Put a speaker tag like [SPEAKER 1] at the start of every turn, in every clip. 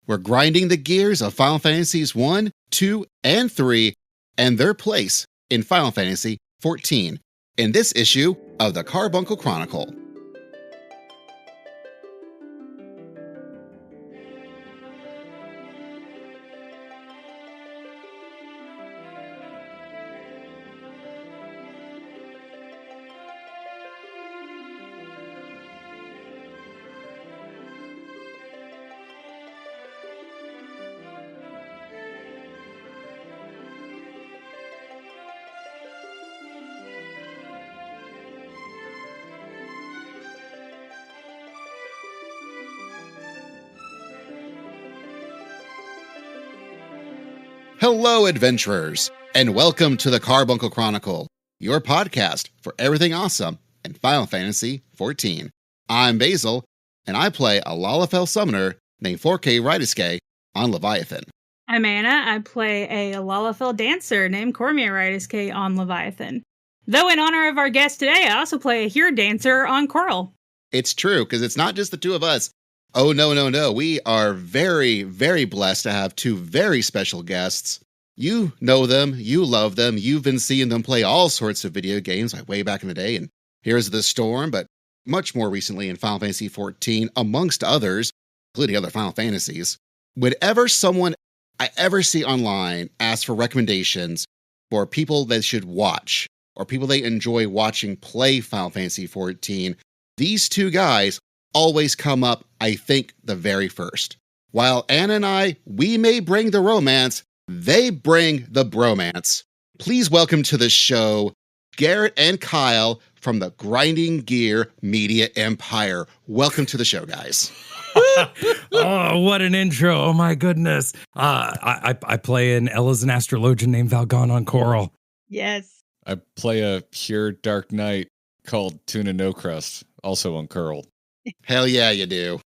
[SPEAKER 1] We're grinding the gears of Final Fantasies 1, 2, and 3, and their place in Final Fantasy XIV in this issue of the Carbuncle Chronicle. Hello, adventurers, and welcome to the Carbuncle Chronicle, your podcast for everything awesome in Final Fantasy XIV. I'm Basil, and I play a Lalafell summoner named 4K Rydiske on Leviathan.
[SPEAKER 2] I'm Anna. I play a Lalafell dancer named Cormia Rydiske on Leviathan. Though in honor of our guest today, I also play a hero dancer on Coral.
[SPEAKER 1] It's true, because it's not just the two of us. Oh, no. We are very, very blessed to have two very special guests. You know them, you love them, you've been seeing them play all sorts of video games like way back in the day, and Here's the Storm, but much more recently in Final Fantasy XIV, amongst others, including other Final Fantasies. Whenever someone I ever see online ask for recommendations for people that should watch, or people they enjoy watching play Final Fantasy XIV, these two guys always come up, I think, the very first. While Anna and I, we may bring the romance, they bring the bromance. Please welcome to the show, Garrett and Kyle from the Grinding Gear Media Empire. Welcome to the show, guys.
[SPEAKER 3] Oh, what an intro. Oh, my goodness. I play an Ellison astrologian named Valgon on Coral.
[SPEAKER 2] Yes.
[SPEAKER 4] I play a pure Dark Knight called Tuna No Crust, also on Curl.
[SPEAKER 1] Hell yeah, you do.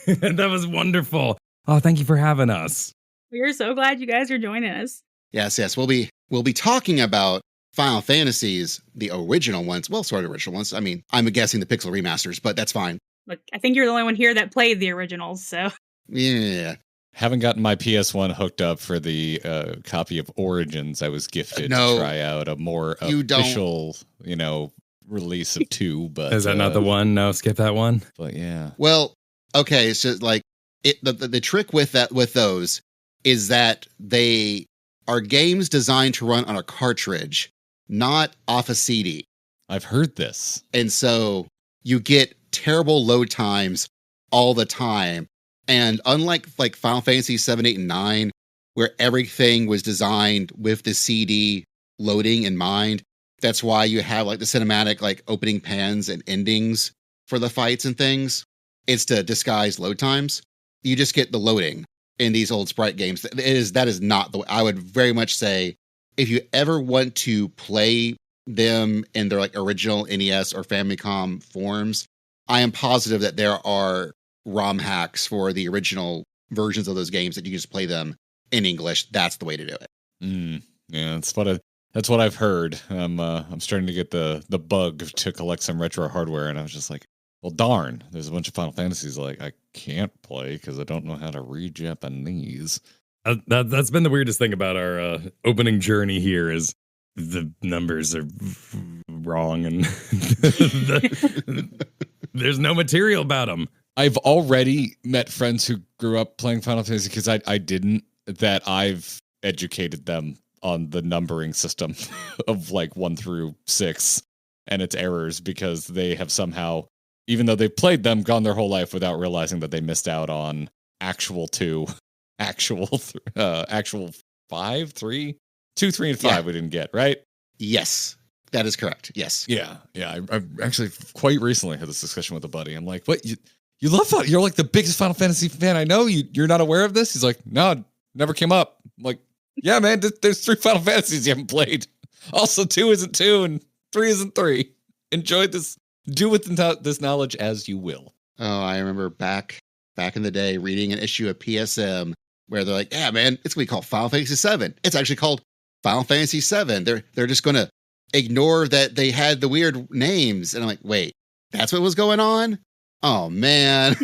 [SPEAKER 3] That was wonderful. Oh, thank you for having us.
[SPEAKER 2] We're so glad you guys are joining us.
[SPEAKER 1] Yes. We'll be talking about Final Fantasies, the original ones. Well, sort of original ones. I mean, I'm guessing the Pixel remasters, but that's fine.
[SPEAKER 2] Look, I think you're the only one here that played the originals, so.
[SPEAKER 1] Yeah.
[SPEAKER 4] Haven't gotten my PS1 hooked up for the copy of Origins I was gifted to try out a more official, release of 2. But
[SPEAKER 3] is that not the one? No, skip that one.
[SPEAKER 4] But yeah.
[SPEAKER 1] Well, okay, so like the trick with those is that they are games designed to run on a cartridge, not off a CD.
[SPEAKER 4] I've heard this.
[SPEAKER 1] And so you get terrible load times all the time. And unlike like Final Fantasy 7, 8, and 9, where everything was designed with the CD loading in mind, that's why you have like the cinematic like opening pans and endings for the fights and things. It's to disguise load times. You just get the loading in these old sprite games. That is not the way. I would very much say if you ever want to play them in their like original NES or Famicom forms, I am positive that there are ROM hacks for the original versions of those games that you can just play them in English. That's the way to do it.
[SPEAKER 4] Yeah, that's what I've heard. I'm starting to get the bug to collect some retro hardware, and I was just like, well, darn, there's a bunch of Final Fantasies like I can't play because I don't know how to read Japanese.
[SPEAKER 3] That's been the weirdest thing about our opening journey here is the numbers are wrong and there's no material about them.
[SPEAKER 4] I've already met friends who grew up playing Final Fantasy because I didn't, that I've educated them on the numbering system of like 1 through 6 and its errors because they have somehow, even though they've played them, gone their whole life without realizing that they missed out on actual 2, actual 5, 3, 2, 3, and 5
[SPEAKER 1] Yeah.
[SPEAKER 4] we didn't get, right?
[SPEAKER 1] Yes, that is correct. Yes.
[SPEAKER 4] Yeah. I've actually quite recently had this discussion with a buddy. I'm like, what? You love Final, you're like the biggest Final Fantasy fan I know. You're not aware of this? He's like, no, it never came up. I'm like, yeah, man, there's 3 Final Fantasies you haven't played. Also, 2 isn't 2 and 3 isn't 3. Enjoy this. Do with this knowledge as you will.
[SPEAKER 1] Oh, I remember back in the day reading an issue of PSM where they're like, yeah, man, it's going to be called Final Fantasy VII. It's actually called Final Fantasy VII. They're just going to ignore that they had the weird names. And I'm like, wait, that's what was going on? Oh, man.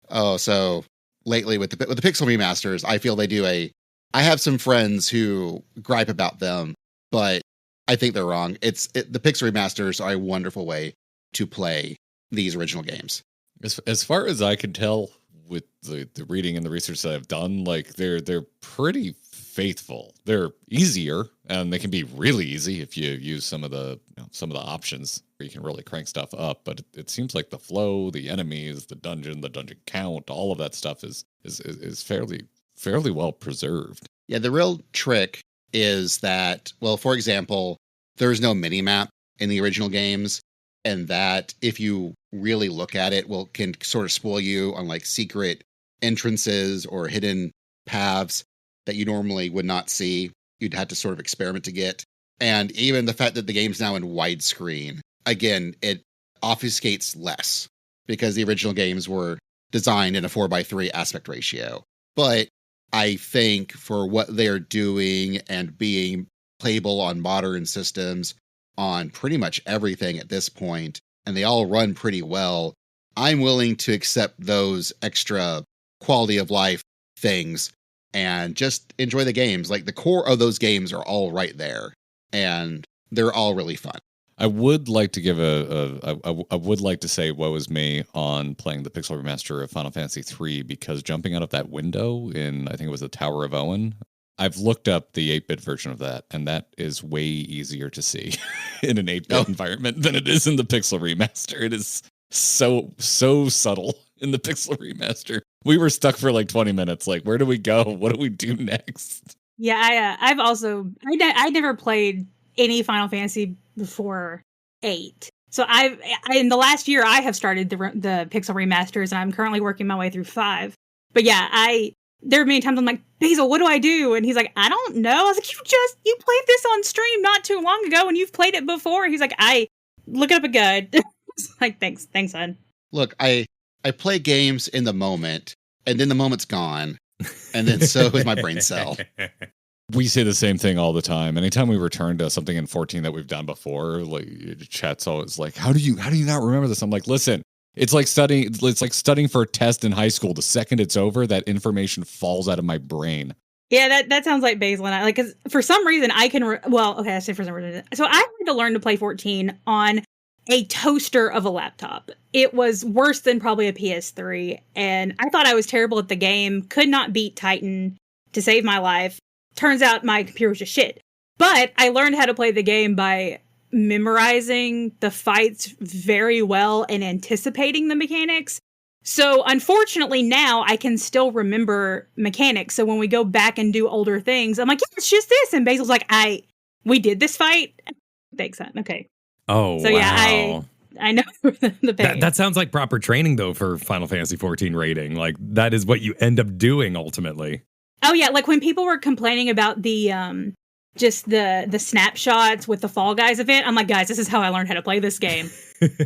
[SPEAKER 1] Oh, so lately with the Pixel remasters. I feel they do I have some friends who gripe about them, but I think they're wrong. The Pixel remasters are a wonderful way to play these original games.
[SPEAKER 4] As far as I can tell, with the reading and the research that I've done, like they're pretty faithful. They're easier, and they can be really easy if you use some of the options where you can really crank stuff up. But it seems like the flow, the enemies, the dungeon count, all of that stuff is fairly well preserved.
[SPEAKER 1] Yeah, the real trick is that, well, for example, there's no mini map in the original games, and that if you really look at it, can sort of spoil you on like secret entrances or hidden paths that you normally would not see. You'd have to sort of experiment to get. And even the fact that the game's now in widescreen, again, it obfuscates less because the original games were designed in a 4:3 aspect ratio. But I think for what they're doing and being playable on modern systems on pretty much everything at this point, and they all run pretty well, I'm willing to accept those extra quality of life things and just enjoy the games. Like the core of those games are all right there, and they're all really fun.
[SPEAKER 4] I would like to give I would like to say woe is me on playing the Pixel remaster of Final Fantasy III, because jumping out of that window in, I think it was the Tower of Owen, I've looked up the 8-bit version of that, and that is way easier to see in an 8-bit environment than it is in the Pixel remaster. It is so subtle in the Pixel remaster. We were stuck for like 20 minutes. Like, where do we go? What do we do next?
[SPEAKER 2] Yeah, I've also I never played any Final Fantasy before 8. So I in the last year I have started the Pixel remasters, and I'm currently working my way through 5. But yeah, there are many times I'm like, Basil, what do I do? And he's like, I don't know. I was like, you played this on stream not too long ago, and you've played it before. He's like, I look it up a guide. It's like, thanks, son.
[SPEAKER 1] Look, I play games in the moment, and then the moment's gone, and then so is my brain cell.
[SPEAKER 4] We say the same thing all the time. Anytime we return to something in 14 that we've done before, like chat's always like, how do you not remember this? I'm like, listen, it's like studying for a test in high school. The second it's over, that information falls out of my brain.
[SPEAKER 2] Yeah, that sounds like Basil and I. Like, because for some reason I can. I say for some reason. So I had to learn to play 14 on a toaster of a laptop. It was worse than probably a PS3, and I thought I was terrible at the game. Could not beat Titan to save my life. Turns out my computer was just shit. But I learned how to play the game by memorizing the fights very well and anticipating the mechanics. So unfortunately now I can still remember mechanics. So when we go back and do older things, I'm like, yeah, it's just this. And Basil's like, we did this fight? Thanks, son. Okay.
[SPEAKER 3] Oh, so,
[SPEAKER 2] wow. Yeah, I know the pain.
[SPEAKER 3] That sounds like proper training, though, for Final Fantasy XIV rating. Like, that is what you end up doing, ultimately.
[SPEAKER 2] Oh, yeah. Like, when people were complaining about the just the snapshots with the Fall Guys event, I'm like, guys, this is how I learned how to play this game.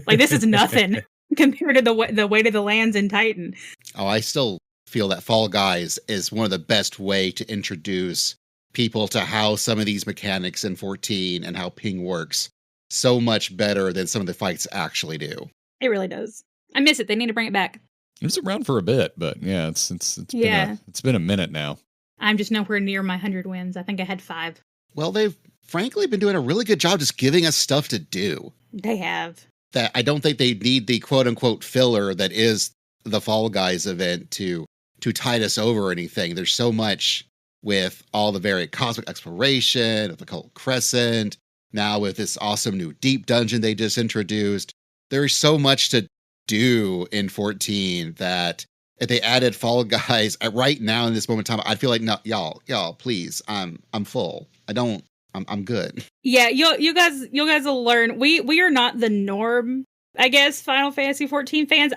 [SPEAKER 2] Like, this is nothing compared to the weight of the lands in Titan.
[SPEAKER 1] Oh, I still feel that Fall Guys is one of the best way to introduce people to how some of these mechanics in 14 and how ping works so much better than some of the fights actually do.
[SPEAKER 2] It really does. I miss it. They need to bring it back.
[SPEAKER 4] It was around for a bit, but yeah, it's been a minute now.
[SPEAKER 2] I'm just nowhere near my 100 wins. I think I had 5.
[SPEAKER 1] Well, they've frankly been doing a really good job just giving us stuff to do.
[SPEAKER 2] They have.
[SPEAKER 1] That I don't think they need the quote unquote filler that is the Fall Guys event to tide us over or anything. There's so much with all the varied cosmic exploration of the Cult Crescent. Now with this awesome new deep dungeon they just introduced, there's so much to do in 14 that if they added Fall Guys right now in this moment in time, I'd feel like, no, y'all, please, I'm full. I'm good.
[SPEAKER 2] Yeah, you guys will learn. We are not the norm, I guess, Final Fantasy 14 fans.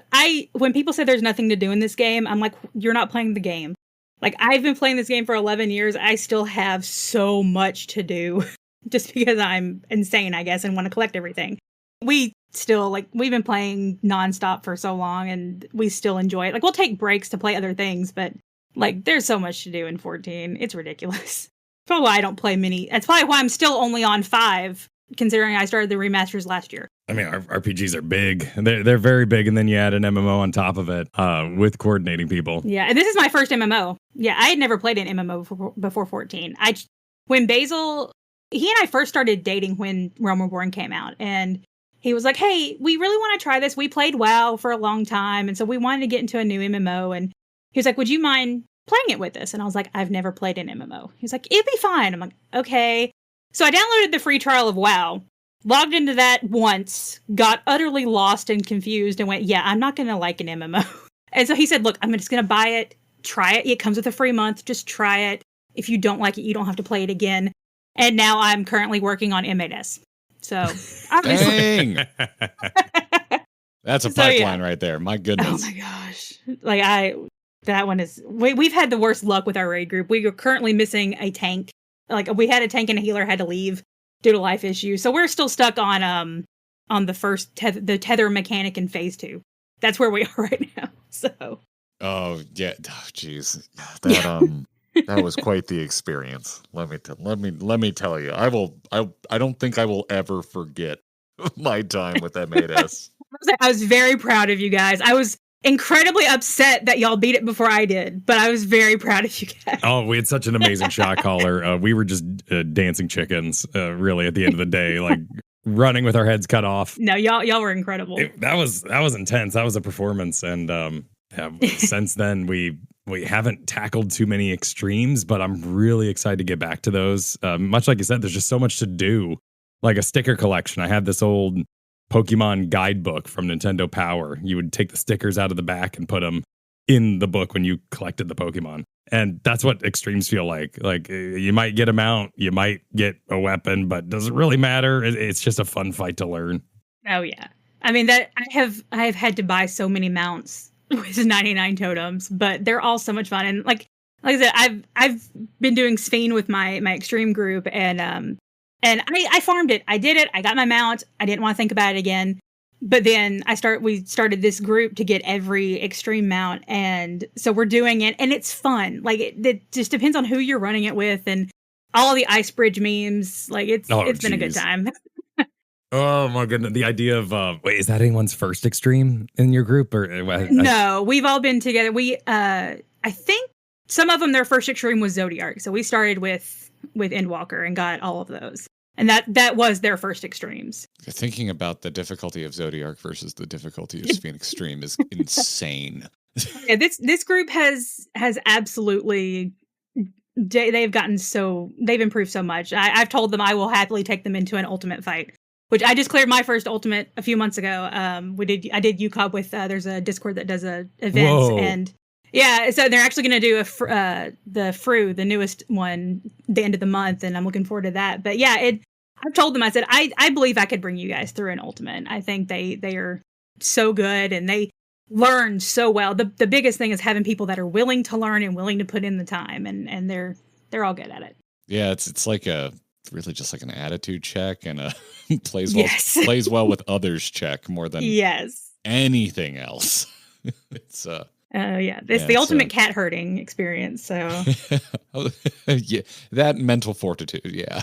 [SPEAKER 2] When people say there's nothing to do in this game, I'm like, you're not playing the game. Like, I've been playing this game for 11 years. I still have so much to do. Just because I'm insane, I guess, and want to collect everything. We still, we've been playing nonstop for so long, and we still enjoy it. Like, we'll take breaks to play other things, but, there's so much to do in 14. It's ridiculous. Probably why I don't play many. That's probably why I'm still only on 5, considering I started the remasters last year.
[SPEAKER 3] I mean, RPGs are big. They're very big, and then you add an MMO on top of it with coordinating people.
[SPEAKER 2] Yeah, and this is my first MMO. Yeah, I had never played an MMO before 14. When Basil, he and I first started dating when Realm Reborn came out, and he was like, "Hey, we really want to try this. We played WoW for a long time, and so we wanted to get into a new MMO." And he was like, "Would you mind playing it with us?" And I was like, "I've never played an MMO." He's like, "It'd be fine." I'm like, "Okay." So I downloaded the free trial of WoW. Logged into that once, got utterly lost and confused, and went, yeah, I'm not going to like an MMO. And so he said, look, I'm just going to buy it, try it. It comes with a free month. Just try it. If you don't like it, you don't have to play it again. And now I'm currently working on M8S. So,
[SPEAKER 4] dang. That's a pipeline right there. My goodness.
[SPEAKER 2] Oh my gosh. That one is, we've had the worst luck with our raid group. We are currently missing a tank. Like, we had a tank and a healer had to leave due to life issues. So we're still stuck on the first the tether mechanic in phase 2. That's where we are right now. So.
[SPEAKER 4] Oh yeah. Oh, geez. That was quite the experience. Let me tell you. I don't think I will ever forget my time with M8S.
[SPEAKER 2] I was very proud of you guys. I was incredibly upset that y'all beat it before I did, but I was very proud of you guys.
[SPEAKER 3] Oh, we had such an amazing shot caller. We were just dancing chickens, really, at the end of the day, like running with our heads cut off.
[SPEAKER 2] No, y'all were incredible.
[SPEAKER 3] That was intense. That was a performance, and since then we haven't tackled too many extremes, but I'm really excited to get back to those. Much like you said, there's just so much to do, like a sticker collection. I had this old Pokemon guidebook from Nintendo Power. You would take the stickers out of the back and put them in the book when you collected the Pokemon. And that's what extremes feel like. Like, you might get a mount, you might get a weapon, but does it really matter? It's just a fun fight to learn.
[SPEAKER 2] Oh yeah. I mean, that I have had to buy so many mounts with 99 totems, but they're all so much fun. And like I said, I've been doing Sphene with my extreme group, and I farmed it. I did it. I got my mount. I didn't want to think about it again. But then we started this group to get every extreme mount. And so we're doing it, and it's fun. Like, it just depends on who you're running it with, and all the Ice Bridge memes. Like, it's been a good time.
[SPEAKER 3] Oh my goodness. The idea of, wait, is that anyone's first extreme in your group? Or
[SPEAKER 2] No, we've all been together. I think some of them, their first extreme was Zodiark. So we started with Endwalker and got all of those. And that was their first extremes.
[SPEAKER 4] Thinking about the difficulty of Zodiark versus the difficulty of Sphene Extreme is insane.
[SPEAKER 2] Yeah, this group has absolutely, they've improved so much. I've told them I will happily take them into an ultimate fight, which I just cleared my first ultimate a few months ago. I did UCOB with, there's a Discord that does events. Whoa. And yeah, so they're actually going to do the Fru, the newest one, the end of the month, and I'm looking forward to that. But yeah, I've told them, I said, I believe I could bring you guys through an ultimate. I think they are so good, and they learn so well. The biggest thing is having people that are willing to learn and willing to put in the time, and they're all good at it.
[SPEAKER 4] Yeah, it's like really just like an attitude check and a plays well with others check more than anything else. It's
[SPEAKER 2] the ultimate cat herding experience. So
[SPEAKER 1] yeah,
[SPEAKER 4] that mental fortitude. Yeah.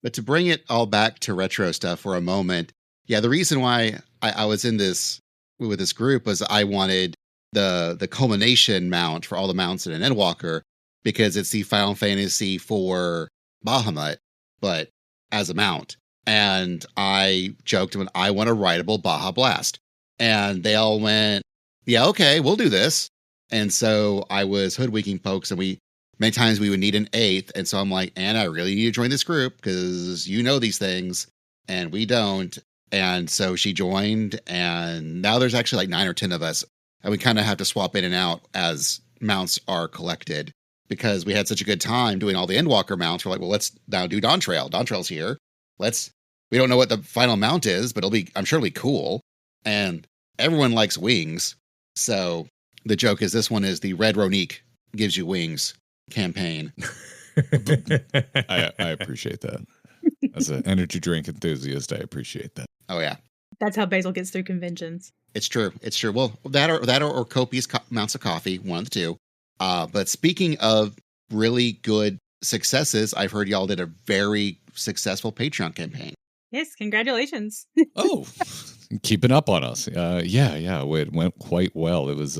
[SPEAKER 1] But to bring it all back to retro stuff for a moment, yeah, the reason why I was in this with this group was I wanted the culmination mount for all the mounts in an Endwalker, because it's the Final Fantasy IV Bahamut, but as a mount. And I joked when I want a rideable Baja Blast, and they all went, yeah, okay, we'll do this. And so I was hoodwinking folks, and many times we would need an 8th. And so I'm like, and I really need to join this group because you know these things and we don't. And so she joined, and now there's actually like 9 or 10 of us. And we kind of have to swap in and out as mounts are collected, because we had such a good time doing all the Endwalker mounts. We're like, well, let's now do Dawn Trail. Dawn Trail's here. We don't know what the final mount is, but I'm sure it'll be cool. And everyone likes wings. So the joke is this one is the Red Ronique gives you wings campaign.
[SPEAKER 4] I appreciate that. As an energy drink enthusiast, I appreciate that.
[SPEAKER 1] Oh, yeah.
[SPEAKER 2] That's how Basil gets through conventions.
[SPEAKER 1] It's true. Well, that or copious amounts of coffee, one of the two. But speaking of really good successes, I've heard y'all did a very successful Patreon campaign.
[SPEAKER 2] Yes, congratulations.
[SPEAKER 4] Oh, keeping up on us. Yeah, it went quite well. It was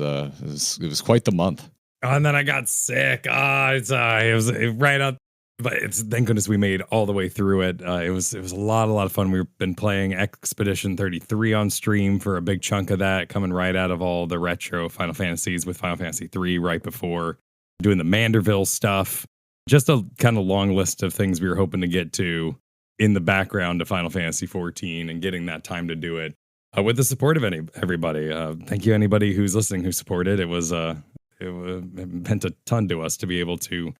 [SPEAKER 4] quite the month.
[SPEAKER 3] Oh, and then I got sick. It was right up, but it's thank goodness we made all the way through it. It was a lot of fun. We've been playing Expedition 33 on stream for a big chunk of that, coming right out of all the retro Final Fantasies with Final Fantasy 3 right before doing the Manderville stuff. Just a kind of long list of things we were hoping to get to in the background of Final Fantasy XIV and getting that time to do it with the support of everybody. Thank you anybody who's listening who supported. It meant a ton to us to be able to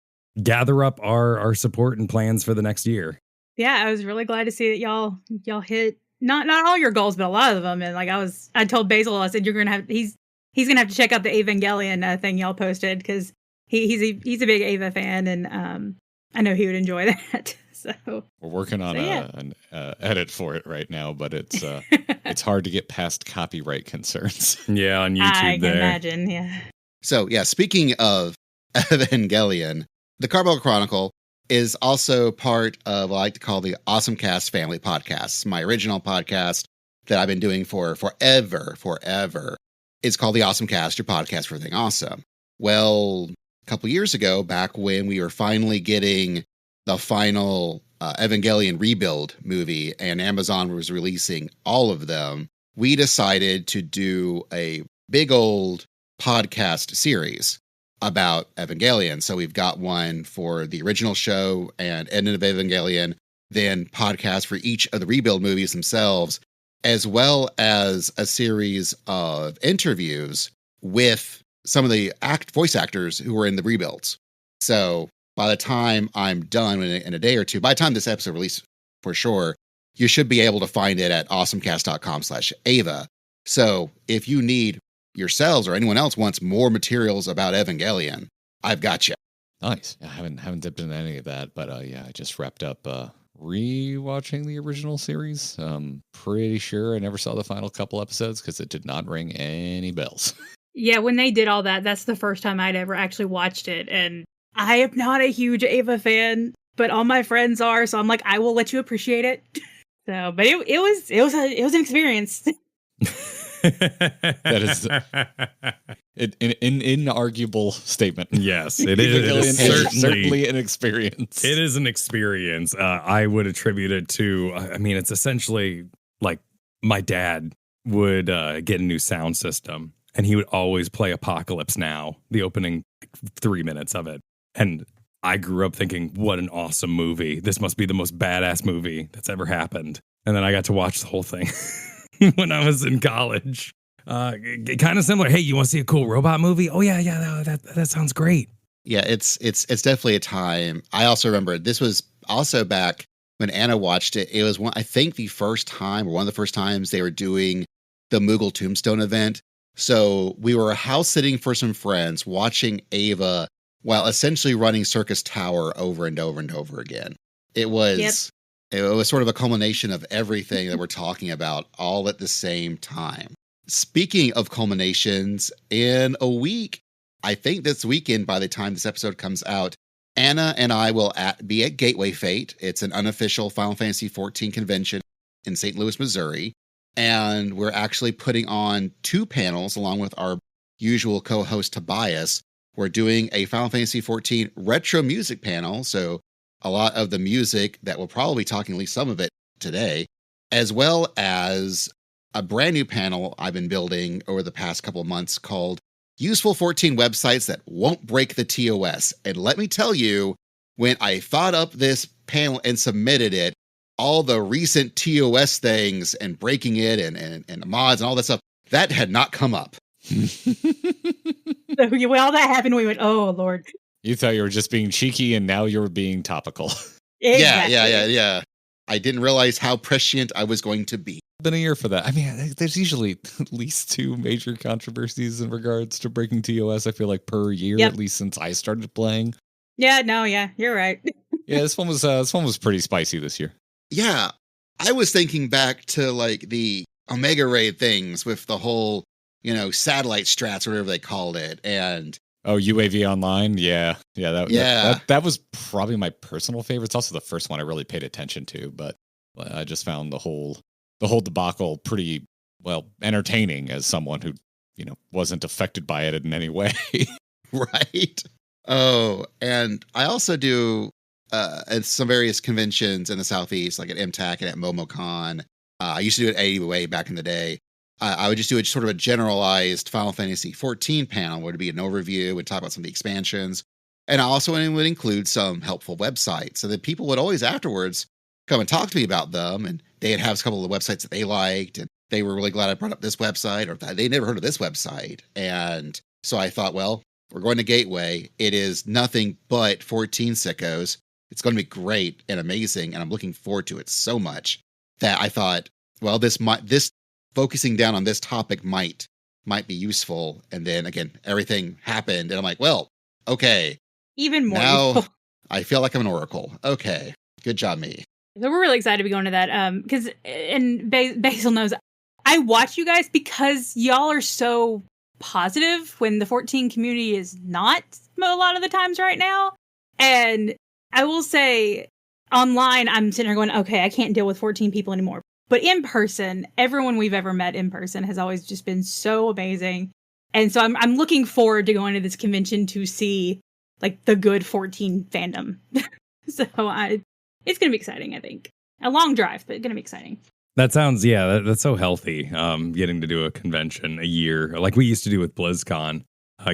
[SPEAKER 3] gather up our support and plans for the next year.
[SPEAKER 2] Yeah, I was really glad to see that y'all hit not all your goals, but a lot of them. And like I told Basil, I said he's gonna have to check out the Evangelion thing y'all posted because he's a big Ava fan, and I know he would enjoy that. So
[SPEAKER 4] we're working on an edit for it right now, but it's it's hard to get past copyright concerns.
[SPEAKER 3] Yeah, on YouTube.
[SPEAKER 2] I can imagine. Yeah.
[SPEAKER 1] So, yeah, speaking of Evangelion, the Carbuncle Chronicle is also part of what I like to call the Awesome Cast family podcasts. My original podcast that I've been doing for forever. It's called the Awesome Cast, your podcast for everything awesome. Well, a couple years ago, back when we were finally getting the final Evangelion rebuild movie and Amazon was releasing all of them, we decided to do a big old podcast series about Evangelion. So we've got one for the original show and End of Evangelion, then podcasts for each of the rebuild movies themselves, as well as a series of interviews with some of the voice actors who were in the rebuilds. So by the time I'm done in a day or two, by the time this episode releases for sure, you should be able to find it at awesomecast.com/Ava. So if you need yourselves or anyone else wants more materials about Evangelion, I've got you.
[SPEAKER 4] Nice. I haven't dipped into any of that, but I just wrapped up rewatching the original series. Pretty sure I never saw the final couple episodes because it did not ring any bells.
[SPEAKER 2] Yeah, when they did all that, that's the first time I'd ever actually watched it, and I am not a huge Ava fan, but all my friends are, so I'm like, I will let you appreciate it. So, but it was an experience.
[SPEAKER 4] That is an inarguable statement.
[SPEAKER 3] Yes, it is.
[SPEAKER 4] Certainly an experience.
[SPEAKER 3] It is an experience. I would attribute it to, I mean, it's essentially like my dad would get a new sound system and he would always play Apocalypse Now, the opening 3 minutes of it. And I grew up thinking, what an awesome movie. This must be the most badass movie that's ever happened. And then I got to watch the whole thing when I was in college. Kind of similar. Hey, you want to see a cool robot movie? Oh, yeah, that sounds great.
[SPEAKER 1] Yeah, it's definitely a time. I also remember this was also back when Anna watched it. It was one of the first times they were doing the Moogle Tombstone event. So we were house sitting for some friends watching Ava while essentially running Circus Tower over and over and over again. It was sort of a culmination of everything that we're talking about all at the same time. Speaking of culminations, in a week, I think this weekend, by the time this episode comes out, Anna and I will be at Gateway Fate. It's an unofficial Final Fantasy XIV convention in St. Louis, Missouri. And we're actually putting on 2 panels along with our usual co-host Tobias. We're doing a Final Fantasy XIV retro music panel. So a lot of the music that we'll probably be talking, at least some of it today, as well as a brand new panel I've been building over the past couple of months called Useful 14 Websites That Won't Break the TOS. And let me tell you, when I thought up this panel and submitted it, all the recent TOS things and breaking it and mods and all that stuff, that had not come up.
[SPEAKER 2] Well, that happened. We went, oh, Lord.
[SPEAKER 4] You thought you were just being cheeky, and now you're being topical.
[SPEAKER 2] Exactly.
[SPEAKER 1] Yeah. I didn't realize how prescient I was going to be.
[SPEAKER 4] Been a year for that. I mean, there's usually at least 2 major controversies in regards to breaking TOS, I feel like, per year, at least since I started playing.
[SPEAKER 2] Yeah, you're right.
[SPEAKER 4] Yeah, this one was pretty spicy this year.
[SPEAKER 1] Yeah, I was thinking back to like the Omega Ray things with the whole, satellite strats, or whatever they called it, and UAV Online, that was probably my personal favorite. It's also the first one I really paid attention to, but
[SPEAKER 4] I just found the whole debacle pretty entertaining as someone who wasn't affected by it in any way.
[SPEAKER 1] Right. Oh, and I also do at some various conventions in the Southeast, like at MTAC and at MomoCon. I used to do it AWA back in the day. I would just do sort of a generalized Final Fantasy XIV panel where it'd be an overview and talk about some of the expansions. And I also would include some helpful websites so that people would always afterwards come and talk to me about them. And they'd have a couple of the websites that they liked. And they were really glad I brought up this website, or they never heard of this website. And so I thought, well, we're going to Gateway. It is nothing but 14 sickos. It's going to be great and amazing. And I'm looking forward to it so much that I thought, well, this focusing down on this topic might be useful. And then again, everything happened. And I'm like, well, okay.
[SPEAKER 2] Even more
[SPEAKER 1] now
[SPEAKER 2] useful.
[SPEAKER 1] I feel like I'm an oracle. Okay. Good job, me.
[SPEAKER 2] So we're really excited to be going to that. Because, and Basil knows, I watch you guys because y'all are so positive when the 14 community is not a lot of the times right now. And I will say online, I'm sitting here going, okay, I can't deal with 14 people anymore. But in person, everyone we've ever met in person has always just been so amazing. And so I'm looking forward to going to this convention to see like the good 14 fandom. So it's going to be exciting, I think. A long drive, but going to be exciting.
[SPEAKER 3] That sounds, that's so healthy. Getting to do a convention a year, like we used to do with BlizzCon,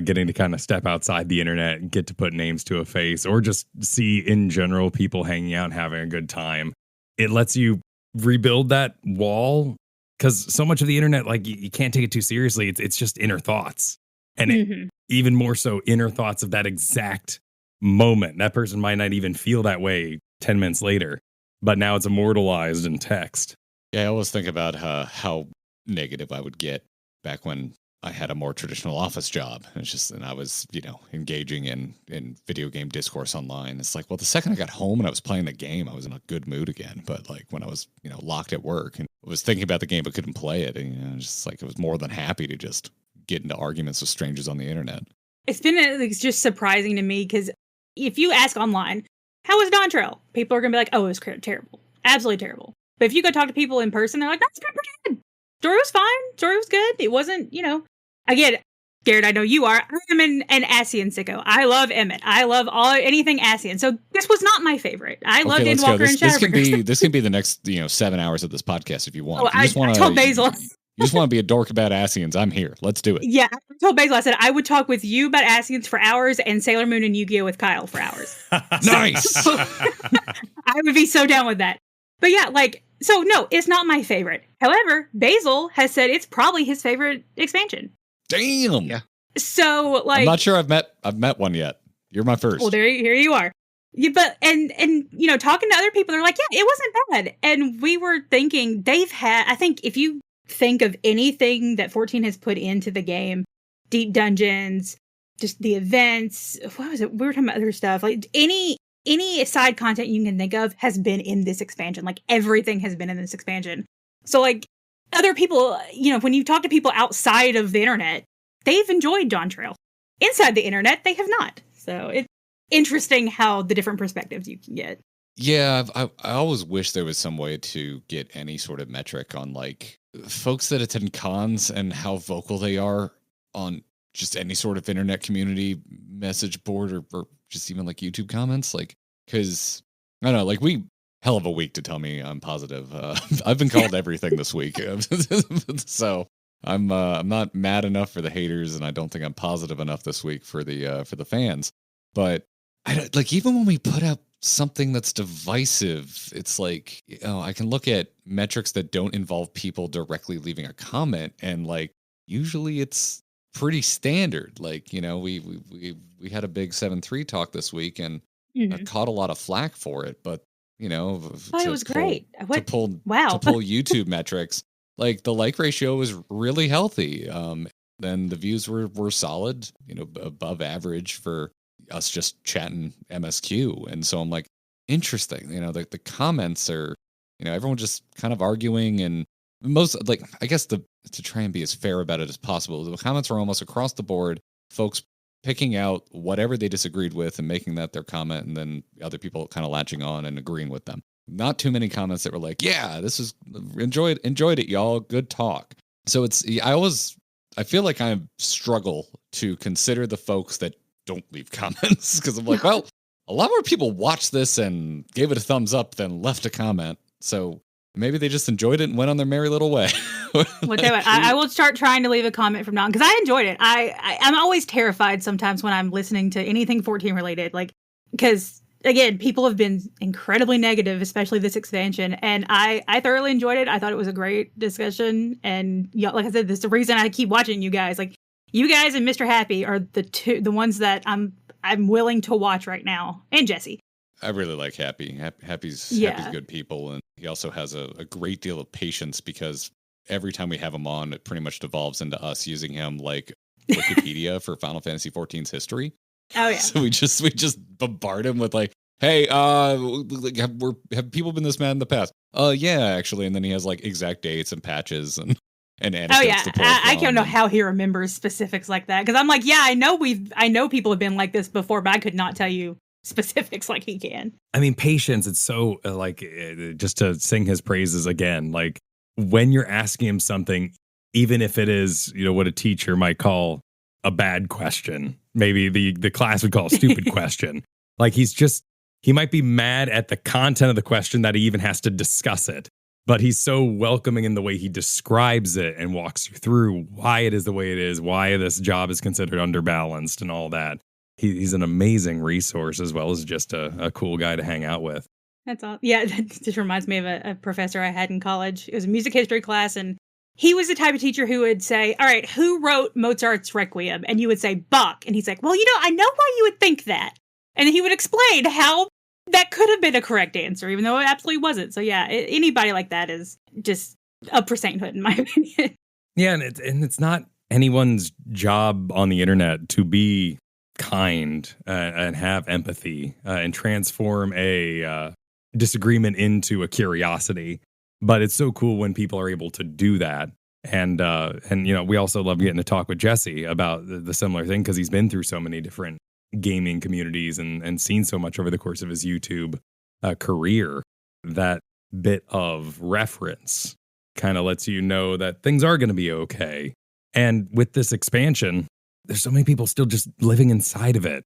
[SPEAKER 3] getting to kind of step outside the internet and get to put names to a face, or just see in general people hanging out and having a good time. It lets you rebuild that wall, because so much of the internet, like you can't take it too seriously. It's just inner thoughts, and even more so inner thoughts of that exact moment. That person might not even feel that way 10 minutes later, but now it's immortalized in text.
[SPEAKER 4] Yeah, I always think about how negative I would get back when I had a more traditional office job. And I was, engaging in video game discourse online. It's like, well, the second I got home and I was playing the game, I was in a good mood again. But like when I was, locked at work and was thinking about the game but couldn't play it, and just like I was more than happy to just get into arguments with strangers on the internet.
[SPEAKER 2] It's just surprising to me because if you ask online, how was Dawn Trail? People are going to be like, oh, it was terrible. Absolutely terrible. But if you go talk to people in person, they're like, that's pretty good. Story was fine. Story was good. It wasn't, Again, Garrett, I know you are. I am an Ascian sicko. I love Emmett. I love anything Ascian. So this was not my favorite. I loved Endwalker and Shadowbringers.
[SPEAKER 4] This can be the next 7 hours of this podcast if you want.
[SPEAKER 2] I told Basil.
[SPEAKER 4] You just want to be a dork about Ascians. I'm here. Let's do it.
[SPEAKER 2] Yeah, I told Basil, I said I would talk with you about Ascians for hours and Sailor Moon and Yu-Gi-Oh! With Kyle for hours.
[SPEAKER 4] Nice!
[SPEAKER 2] I would be so down with that. But yeah, so no, it's not my favorite. However, Basil has said it's probably his favorite expansion.
[SPEAKER 4] Damn!
[SPEAKER 1] Yeah.
[SPEAKER 2] So,
[SPEAKER 4] I'm not sure I've met one yet. You're my first.
[SPEAKER 2] Well, here you are. Yeah, but and talking to other people, they're like, yeah, it wasn't bad. And we were thinking I think if you think of anything that 14 has put into the game, deep dungeons, just the events, what was it? We were talking about other stuff. Like any side content you can think of has been in this expansion. Like everything has been in this expansion. So like other people, when you talk to people outside of the internet, they've enjoyed Dawn Trail. Inside the internet, they have not. So it's interesting how the different perspectives you can get.
[SPEAKER 4] Yeah, I always wish there was some way to get any sort of metric on like folks that attend cons and how vocal they are on just any sort of internet community message board or just even like YouTube comments. Like, because I don't know, like hell of a week to tell me I'm positive. I've been called everything this week. So I'm not mad enough for the haters, and I don't think I'm positive enough this week for the fans. But I don't, like, even when we put up something that's divisive, it's like, I can look at metrics that don't involve people directly leaving a comment, and like usually it's pretty standard. Like, we had a big 7-3 talk this week, and I caught a lot of flack for it, but
[SPEAKER 2] it was great.
[SPEAKER 4] To pull YouTube metrics, like the like ratio was really healthy. Then the views were solid, above average for us just chatting MSQ. And so I'm like, interesting. The comments are, everyone just kind of arguing, and most, like, I guess to try and be as fair about it as possible, the comments were almost across the board, folks picking out whatever they disagreed with and making that their comment, and then other people kind of latching on and agreeing with them. not too many comments that were like, yeah, this is enjoyed it, y'all. Good talk. So I feel like I struggle to consider the folks that don't leave comments because I'm like, well, a lot more people watched this and gave it a thumbs up than left a comment. So maybe they just enjoyed it and went on their merry little way.
[SPEAKER 2] Well, tell you what, I will start trying to leave a comment from now on because I enjoyed it. I'm always terrified sometimes when I'm listening to anything 14 related, like, because again, people have been incredibly negative, especially this expansion, and I thoroughly enjoyed it. I thought it was a great discussion, and like I said, this is the reason I keep watching you guys. Like, you guys and Mr. Happy are the ones that I'm willing to watch right now, and Jesse.
[SPEAKER 4] I really like Happy. Happy's good people, and he also has a great deal of patience because every time we have him on, it pretty much devolves into us using him like Wikipedia for Final Fantasy XIV's history.
[SPEAKER 2] Oh yeah.
[SPEAKER 4] So we just bombard him with like, hey, have people been this mad in the past? Yeah, actually. And then he has like exact dates and patches and anecdotes.
[SPEAKER 2] Oh yeah,
[SPEAKER 4] to pull
[SPEAKER 2] I
[SPEAKER 4] from.
[SPEAKER 2] don't know how he remembers specifics like that because I'm like, yeah, I know people have been like this before, but I could not tell you specifics like he can.
[SPEAKER 3] I mean, patience. It's so just to sing his praises again. Like when you're asking him something, even if it is what a teacher might call a bad question, maybe the class would call a stupid question. Like he might be mad at the content of the question that he even has to discuss it, but he's so welcoming in the way he describes it and walks you through why it is the way it is, why this job is considered underbalanced and all that. He's an amazing resource as well as just a cool guy to hang out with.
[SPEAKER 2] That's all. Yeah, that just reminds me of a professor I had in college. It was a music history class, and he was the type of teacher who would say, all right, who wrote Mozart's Requiem? And you would say, Bach. And he's like, well, I know why you would think that. And he would explain how that could have been a correct answer, even though it absolutely wasn't. So yeah, anybody like that is just up for sainthood, in my opinion.
[SPEAKER 3] Yeah, and it's not anyone's job on the internet to be kind and have empathy and transform a disagreement into a curiosity. But it's so cool when people are able to do that. And we also love getting to talk with Jesse about the similar thing because he's been through so many different gaming communities and seen so much over the course of his YouTube career. That bit of reference kind of lets you know that things are going to be okay. And with this expansion, there's so many people still just living inside of it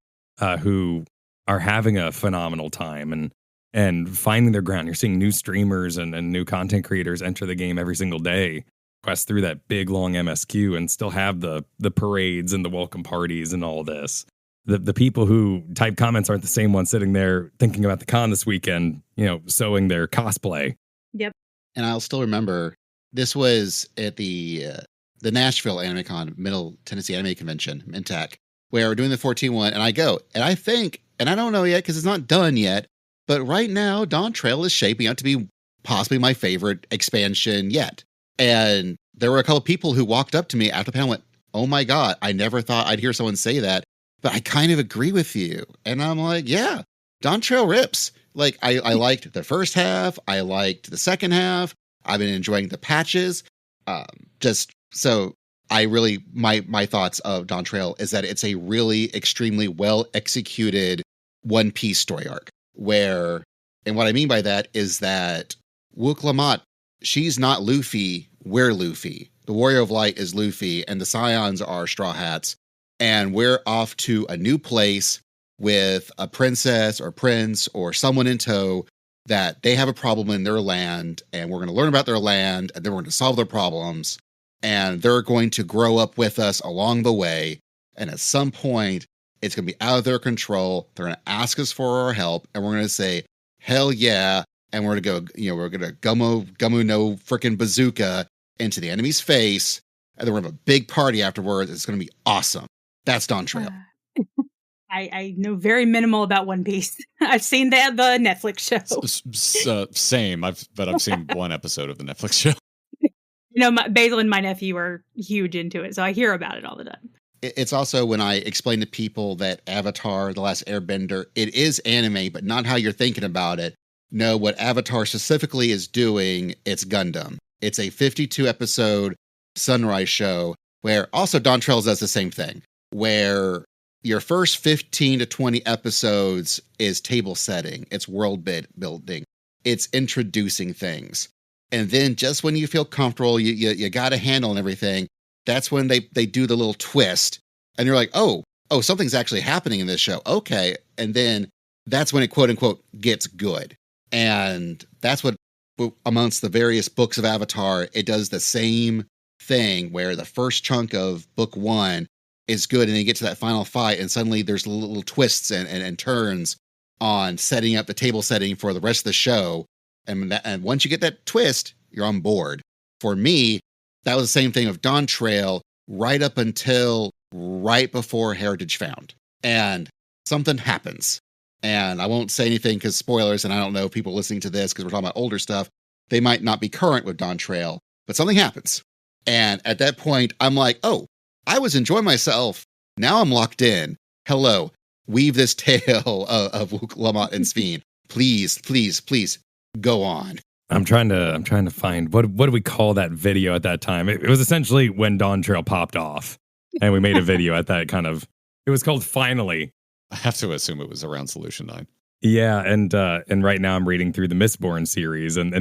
[SPEAKER 3] who are having a phenomenal time and finding their ground. You're seeing new streamers and new content creators enter the game every single day, quest through that big, long MSQ and still have the parades and the welcome parties and all this. The people who type comments aren't the same ones sitting there thinking about the con this weekend, sewing their cosplay.
[SPEAKER 2] Yep.
[SPEAKER 1] And I'll still remember this was at the Nashville AnimeCon, Middle Tennessee Anime Convention, MinTech, where we're doing the 14-1, and I go, and I think, and I don't know yet because it's not done yet, but right now, Dawn Trail is shaping up to be possibly my favorite expansion yet. And there were a couple of people who walked up to me after the panel and went, oh my God, I never thought I'd hear someone say that, but I kind of agree with you. And I'm like, yeah, Dawn Trail rips. Like, I liked the first half. I liked the second half. I've been enjoying the patches. So I really, my thoughts of Dawn Trail is that it's a really extremely well executed One Piece story arc where, and what I mean by that is that Wook Lamont, she's not Luffy, we're Luffy. The Warrior of Light is Luffy and the Scions are Straw Hats. And we're off to a new place with a princess or prince or someone in tow that they have a problem in their land and we're going to learn about their land and then we're going to solve their problems. And they're going to grow up with us along the way. And at some point, it's going to be out of their control. They're going to ask us for our help. And we're going to say, hell yeah. And we're going to go, we're going to gumu no freaking bazooka into the enemy's face. And then we're going to have a big party afterwards. It's going to be awesome. That's Dawn Trail.
[SPEAKER 2] I know very minimal about One Piece. I've seen the Netflix show.
[SPEAKER 4] Same. I've seen one episode of the Netflix show.
[SPEAKER 2] Basil and my nephew are huge into it, so I hear about it all the time.
[SPEAKER 1] It's also when I explain to people that Avatar, The Last Airbender, it is anime, but not how you're thinking about it. No, what Avatar specifically is doing, it's Gundam. It's a 52-episode Sunrise show where also Dawn Trail does the same thing, where your first 15 to 20 episodes is table setting. It's world building. it's introducing things. And then just when you feel comfortable, you got a handle and everything, that's when they do the little twist. And you're like, oh, something's actually happening in this show. Okay. And then that's when it, quote unquote, gets good. And that's what, amongst the various books of Avatar, it does the same thing where the first chunk of book 1 is good. And then you get to that final fight and suddenly there's little twists and turns on setting up the table setting for the rest of the show. And once you get that twist, you're on board. For me, that was the same thing of Dawn Trail right up until right before Heritage Found. And something happens. And I won't say anything because spoilers, and I don't know if people listening to this, because we're talking about older stuff, they might not be current with Dawn Trail, but something happens. And at that point, I'm like, oh, I was enjoying myself. Now I'm locked in. Hello, weave this tale of Wook, Lamont, and Sphene. Please, please, please. Go on.
[SPEAKER 3] I'm trying to find what do we call that video at that time? It was essentially when Dawn Trail popped off, and we made a video at that kind of. It was called Finally.
[SPEAKER 4] I have to assume it was around Solution 9.
[SPEAKER 3] Yeah, and right now I'm reading through the Mistborn series, and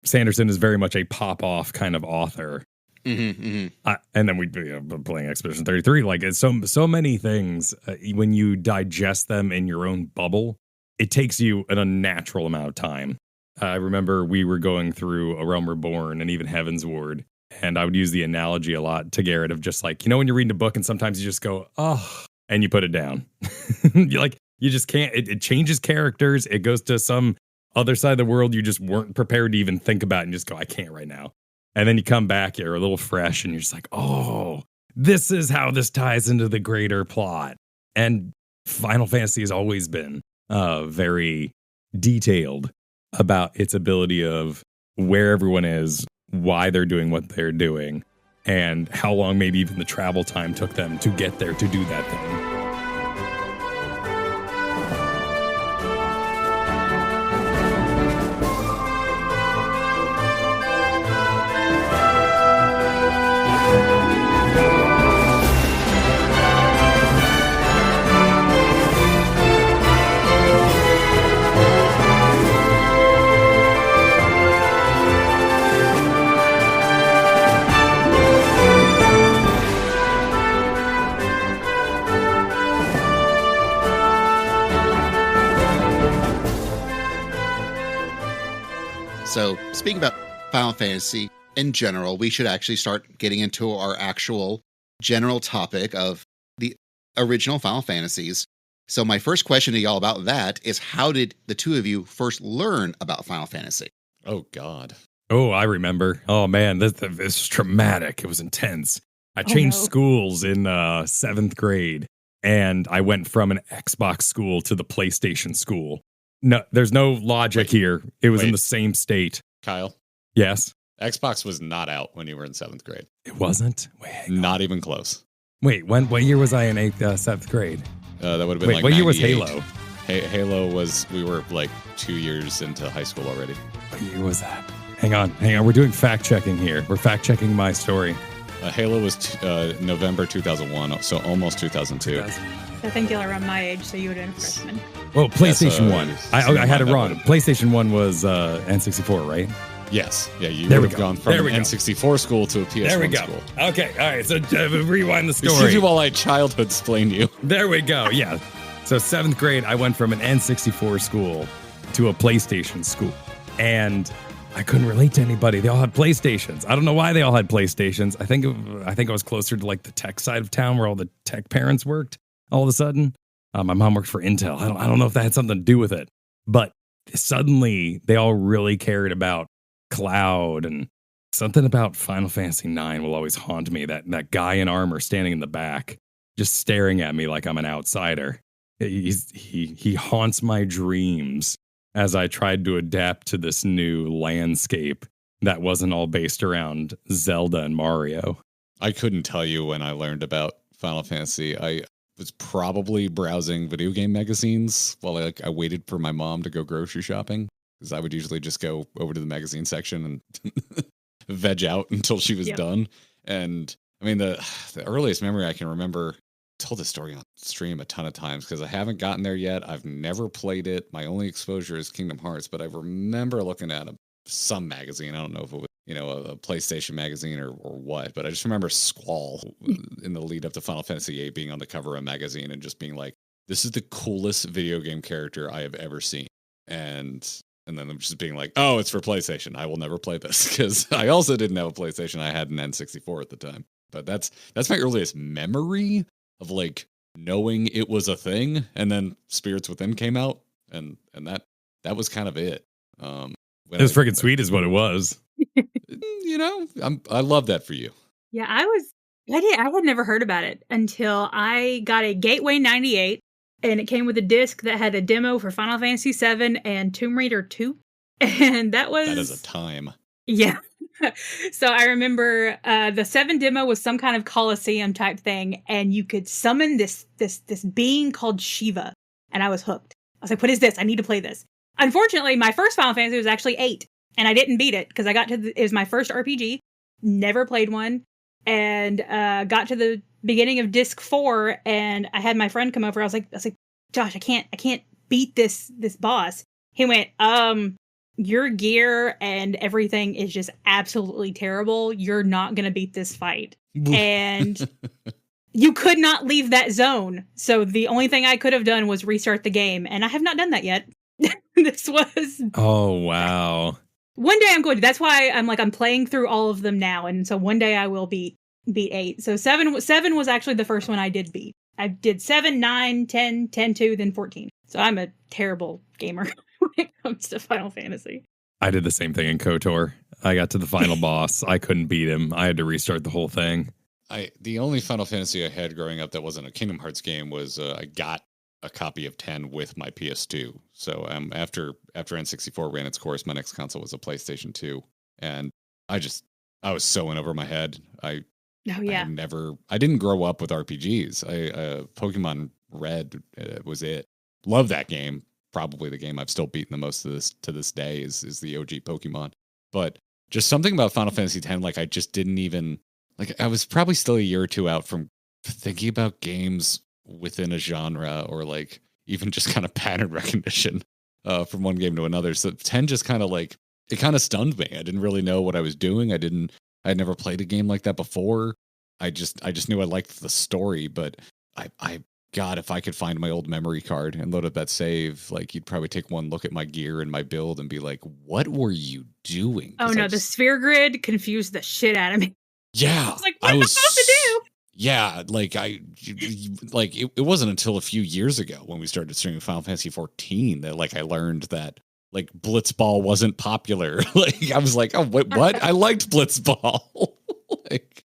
[SPEAKER 3] Sanderson is very much a pop off kind of author.
[SPEAKER 1] Mm-hmm, mm-hmm.
[SPEAKER 3] And then we've been playing Expedition 33. Like it's so many things when you digest them in your own bubble. It takes you an unnatural amount of time. I remember we were going through A Realm Reborn and even Heaven's Ward, and I would use the analogy a lot to Garrett of just like, when you're reading a book and sometimes you just go, oh, and you put it down. You're like, you just can't, it changes characters. It goes to some other side of the world you just weren't prepared to even think about and just go, I can't right now. And then you come back, you're a little fresh and you're just like, oh, this is how this ties into the greater plot. And Final Fantasy has always been very detailed about its ability of where everyone is, why they're doing what they're doing, and how long maybe even the travel time took them to get there to do that thing.
[SPEAKER 1] So, speaking about Final Fantasy in general, we should actually start getting into our actual general topic of the original Final Fantasies. So, my first question to y'all about that is, how did the two of you first learn about Final Fantasy?
[SPEAKER 4] Oh, God.
[SPEAKER 3] Oh, I remember. Oh, man, this is traumatic. It was intense. I changed schools in 7th grade, and I went from an Xbox school to the PlayStation school. No, there's no logic here. It was in the same state.
[SPEAKER 4] Kyle?
[SPEAKER 3] Yes?
[SPEAKER 4] Xbox was not out when you were in 7th grade.
[SPEAKER 3] It wasn't? Wait,
[SPEAKER 4] not even close.
[SPEAKER 3] Wait, what year was I in 7th grade?
[SPEAKER 4] That would have been like
[SPEAKER 3] what
[SPEAKER 4] 98.
[SPEAKER 3] Year was Halo?
[SPEAKER 4] Halo was, we were like 2 years into high school already.
[SPEAKER 3] What year was that? Hang on. We're doing fact checking here. We're fact checking my story.
[SPEAKER 4] Halo was November 2001, so almost 2002.
[SPEAKER 2] I think you're around my age, so you would have been a freshman.
[SPEAKER 3] Well, PlayStation 1. I had it wrong. PlayStation 1 was N64, right?
[SPEAKER 4] Yes. Yeah, you would have gone from N64 school to a PS1 school.
[SPEAKER 3] Okay, all right. So rewind the story.
[SPEAKER 4] Excuse me while I childhood explain you.
[SPEAKER 3] There we go. Yeah. So 7th grade, I went from an N64 school to a PlayStation school. And I couldn't relate to anybody. They all had PlayStations. I don't know why they all had PlayStations. I think I was closer to like the tech side of town where all the tech parents worked all of a sudden. My mom worked for Intel. I don't know if that had something to do with it. But suddenly they all really cared about cloud, and something about Final Fantasy IX will always haunt me. That guy in armor standing in the back, just staring at me like I'm an outsider. He haunts my dreams as I tried to adapt to this new landscape that wasn't all based around Zelda and Mario.
[SPEAKER 4] I couldn't tell you when I learned about Final Fantasy. I was probably browsing video game magazines while I waited for my mom to go grocery shopping, because I would usually just go over to the magazine section and veg out until she was done. And I mean, the earliest memory I can remember told this story on stream a ton of times because I haven't gotten there yet. I've never played it. My only exposure is Kingdom Hearts, but I remember looking at some magazine. I don't know if it was, a PlayStation magazine or what, but I just remember Squall in the lead up to Final Fantasy VIII being on the cover of a magazine and just being like, this is the coolest video game character I have ever seen. And then I'm just being like, oh, it's for PlayStation. I will never play this because I also didn't have a PlayStation. I had an N64 at the time. But that's my earliest memory of like knowing it was a thing. And then Spirits Within came out, and that was kind of it.
[SPEAKER 3] It was freaking sweet, is what it was.
[SPEAKER 4] I love that for you.
[SPEAKER 2] Yeah, I had never heard about it until I got a Gateway 98, and it came with a disc that had a demo for Final Fantasy VII and Tomb Raider 2. And that is
[SPEAKER 4] a time.
[SPEAKER 2] Yeah. So I remember the 7 demo was some kind of Colosseum type thing, and you could summon this being called Shiva, and I was hooked. I was like, what is this? I need to play this. Unfortunately, my first Final Fantasy was actually 8, and I didn't beat it because I got it was my first RPG, never played one, and got to the beginning of disc 4, and I had my friend come over. I was like, Josh, I can't beat this boss. He went, your gear and everything is just absolutely terrible. You're not going to beat this fight. And you could not leave that zone. So the only thing I could have done was restart the game. And I have not done that yet. This was...
[SPEAKER 3] Oh, wow.
[SPEAKER 2] One day I'm going to. That's why I'm playing through all of them now. And so one day I will beat 8. So 7 was actually the first one I did beat. I did 7, 9, 10, 10-2, then 14. So I'm a terrible gamer when it comes to Final Fantasy.
[SPEAKER 3] I did the same thing in KOTOR. I got to the final boss. I couldn't beat him. I had to restart the whole thing.
[SPEAKER 4] The only Final Fantasy I had growing up that wasn't a Kingdom Hearts game was I got a copy of 10 with my PS2. So after N64 ran its course, my next console was a PlayStation 2. And I was so in over my head. I didn't grow up with RPGs. Pokemon Red was it. Love that game. Probably the game I've still beaten the most to this day is the OG Pokemon. But just something about Final Fantasy X, like I just didn't even, like I was probably still a year or two out from thinking about games within a genre or like even just kind of pattern recognition from one game to another. So 10 just kind of like, it kind of stunned me. I didn't really know what I was doing. I'd never played a game like that before. I just knew I liked the story, but God, if I could find my old memory card and load up that save, like you'd probably take one look at my gear and my build and be like, what were you doing?
[SPEAKER 2] Oh no, the sphere grid confused the shit out of me.
[SPEAKER 4] Yeah.
[SPEAKER 2] I was like, what am I supposed to do?
[SPEAKER 4] Yeah, it wasn't until a few years ago when we started streaming Final Fantasy XIV that like I learned that like Blitzball wasn't popular. Like I was like, oh, what? I liked Blitzball.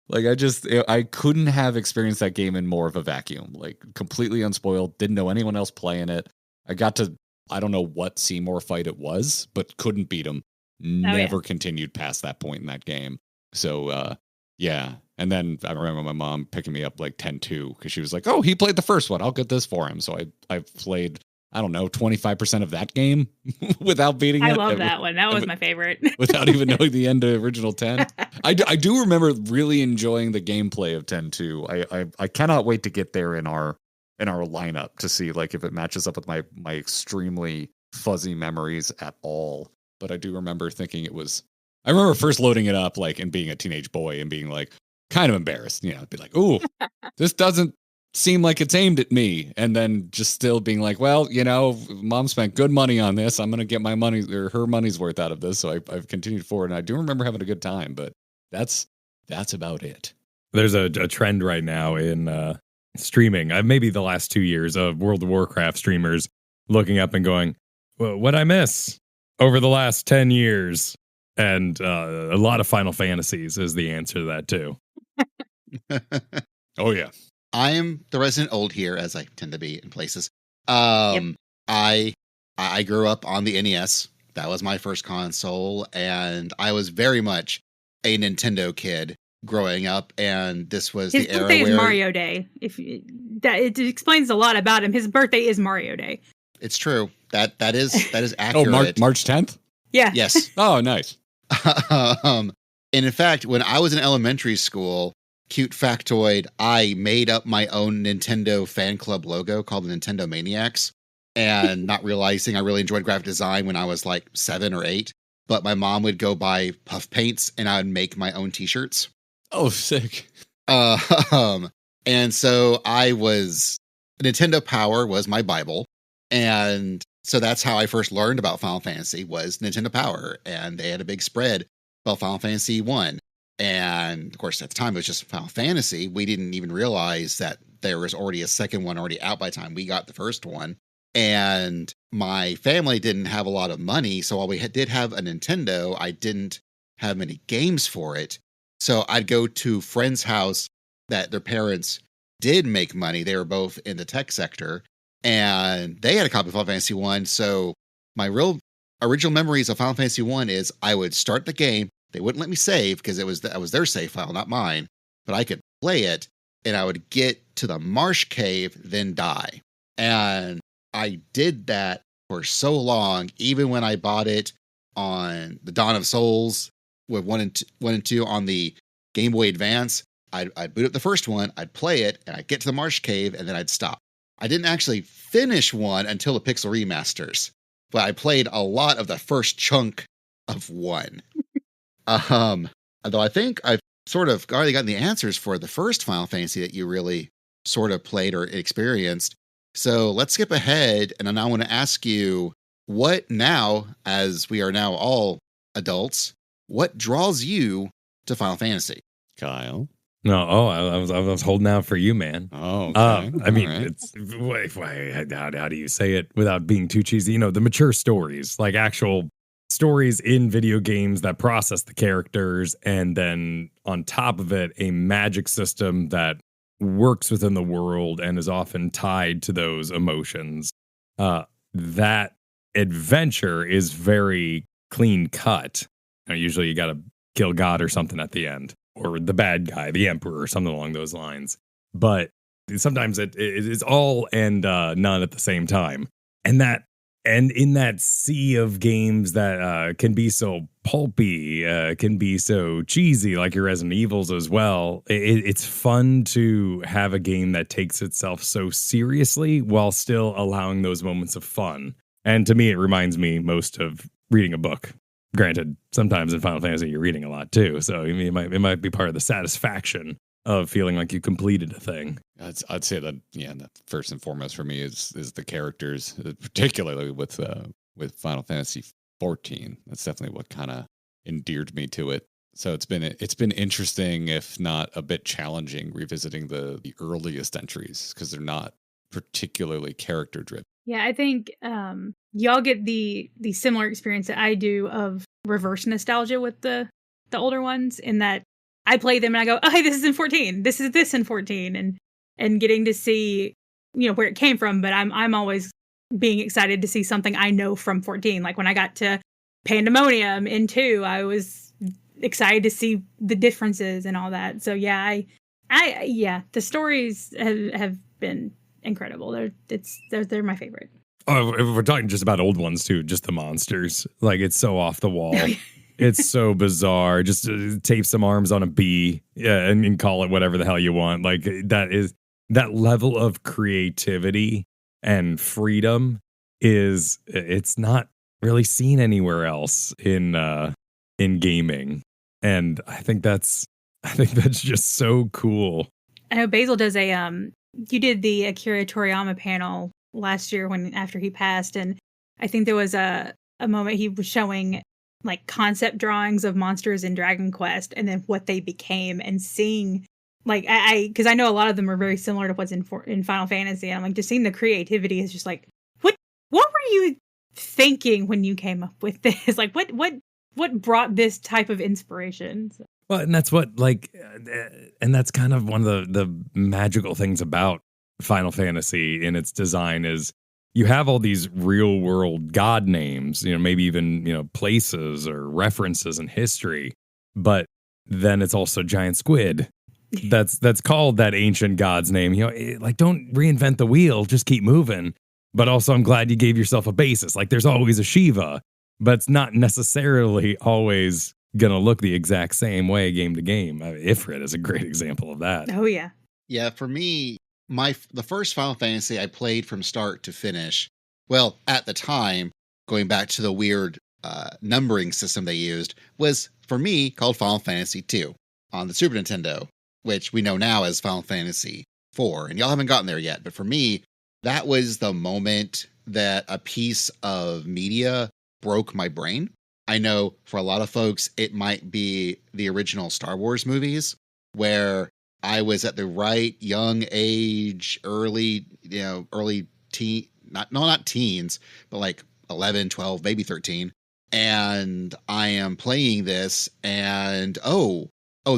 [SPEAKER 4] I couldn't have experienced that game in more of a vacuum, like completely unspoiled, didn't know anyone else playing it. I got to, I don't know what Seymour fight it was, but couldn't beat him. Never continued past that point in that game. So, yeah. And then I remember my mom picking me up like 10-2 because she was like, oh, he played the first one. I'll get this for him. So I played, I don't know, 25% of that game without beating it.
[SPEAKER 2] I love that one. That was my favorite.
[SPEAKER 4] Without even knowing the end of original 10. I do remember really enjoying the gameplay of 10-2. I cannot wait to get there in our lineup to see like if it matches up with my extremely fuzzy memories at all. But I do remember thinking I remember first loading it up like and being a teenage boy and being like kind of embarrassed, be like, ooh, this doesn't seem like it's aimed at me. And then just still being like, well, mom spent good money on this. I'm going to get my money or her money's worth out of this. So I've continued forward. And I do remember having a good time, but that's about it.
[SPEAKER 3] There's a trend right now in streaming, maybe the last 2 years, of World of Warcraft streamers looking up and going, well, what'd I miss over the last 10 years? And a lot of Final Fantasies is the answer to that too.
[SPEAKER 4] Oh, yeah.
[SPEAKER 1] I am the resident old here, as I tend to be in places. I grew up on the NES. That was my first console, and I was very much a Nintendo kid growing up. And this was
[SPEAKER 2] his
[SPEAKER 1] the era
[SPEAKER 2] birthday
[SPEAKER 1] where
[SPEAKER 2] is Mario Day. It explains a lot about him. His birthday is Mario Day.
[SPEAKER 1] It's true. That is accurate.
[SPEAKER 4] Oh, March 10th?
[SPEAKER 2] Yeah.
[SPEAKER 1] Yes.
[SPEAKER 4] Oh, nice.
[SPEAKER 1] And in fact, when I was in elementary school, cute factoid, I made up my own Nintendo fan club logo called the Nintendo Maniacs, and not realizing I really enjoyed graphic design when I was like 7 or 8. But my mom would go buy puff paints and I would make my own t-shirts.
[SPEAKER 4] Oh, sick.
[SPEAKER 1] And so Nintendo Power was my Bible. And so that's how I first learned about Final Fantasy was Nintendo Power. And they had a big spread about Final Fantasy 1. And of course, at the time, it was just Final Fantasy. We didn't even realize that there was already a second one already out by the time we got the first one. And my family didn't have a lot of money. So while we did have a Nintendo, I didn't have many games for it. So I'd go to friends' house that their parents did make money. They were both in the tech sector and they had a copy of Final Fantasy 1. So my real original memories of Final Fantasy 1 is I would start the game. They wouldn't let me save because that was their save file, not mine. But I could play it and I would get to the marsh cave, then die. And I did that for so long, even when I bought it on the Dawn of Souls with 1 and 2 on the Game Boy Advance. I'd boot up the first one, I'd play it, and I'd get to the marsh cave, and then I'd stop. I didn't actually finish 1 until the Pixel Remasters, but I played a lot of the first chunk of 1. Although I think I've sort of already gotten the answers for the first Final Fantasy that you really sort of played or experienced. So let's skip ahead, and I want to ask you, what now, as we are now all adults, what draws you to Final Fantasy?
[SPEAKER 4] Kyle?
[SPEAKER 3] No, I was holding out for you, man.
[SPEAKER 4] Oh, okay.
[SPEAKER 3] I mean,
[SPEAKER 4] All right.
[SPEAKER 3] it's how do you say it without being too cheesy? You know, the mature stories, like actual stories in video games that process the characters, and then on top of it, a magic system that works within the world and is often tied to those emotions. That adventure is very clean cut. You know, usually you got to kill God or something at the end, or the bad guy, the emperor, or something along those lines. But sometimes it is all and none at the same time. And in that sea of games that can be so pulpy, can be so cheesy, like your Resident Evils as well, it's fun to have a game that takes itself so seriously while still allowing those moments of fun. And to me, it reminds me most of reading a book. Granted, sometimes in Final Fantasy, you're reading a lot too. So I mean, it might be part of the satisfaction of feeling like you completed a thing.
[SPEAKER 4] I'd say that, yeah, that first and foremost for me is the characters, particularly with Final Fantasy XIV. That's definitely what kind of endeared me to it. So it's been interesting, if not a bit challenging, revisiting the earliest entries because they're not particularly character driven.
[SPEAKER 2] Yeah, I think y'all get the similar experience that I do of reverse nostalgia with the older ones, in that I play them and I go, oh, hey, this is in 14. This is this in 14, and getting to see, you know, where it came from. But I'm always being excited to see something I know from 14. Like when I got to Pandemonium in 2, I was excited to see the differences and all that. So yeah, I the stories have been incredible. They're my favorite.
[SPEAKER 3] Oh, if we're talking just about old ones too, just the monsters. Like it's so off the wall. It's so bizarre. Just tape some arms on a bee, yeah, and call it whatever the hell you want. Like that level of creativity and freedom it's not really seen anywhere else in gaming. And I think that's just so cool.
[SPEAKER 2] I know Basil does you did the Akira Toriyama panel last year after he passed, and I think there was a moment he was showing like concept drawings of monsters in Dragon Quest and then what they became, and seeing like because I know a lot of them are very similar to what's in Final Fantasy, and I'm like, just seeing the creativity is just like, what were you thinking when you came up with this? Like what brought this type of inspiration? So.
[SPEAKER 3] Well, and that's what and that's kind of one of the magical things about Final Fantasy in its design is you have all these real world god names, you know, maybe even, you know, places or references in history, but then it's also giant squid. That's called that ancient god's name. You know, like don't reinvent the wheel, just keep moving. But also I'm glad you gave yourself a basis. Like there's always a Shiva, but it's not necessarily always going to look the exact same way game to game. I mean, Ifrit is a great example of that.
[SPEAKER 2] Oh yeah.
[SPEAKER 1] Yeah, for me, the first Final Fantasy I played from start to finish, well, at the time, going back to the weird numbering system they used, was, for me, called Final Fantasy II on the Super Nintendo, which we know now as Final Fantasy IV. And y'all haven't gotten there yet, but for me, that was the moment that a piece of media broke my brain. I know for a lot of folks, it might be the original Star Wars movies, where I was at the right young age, early teen, not teens, but like 11, 12, maybe 13. And I am playing this and, oh,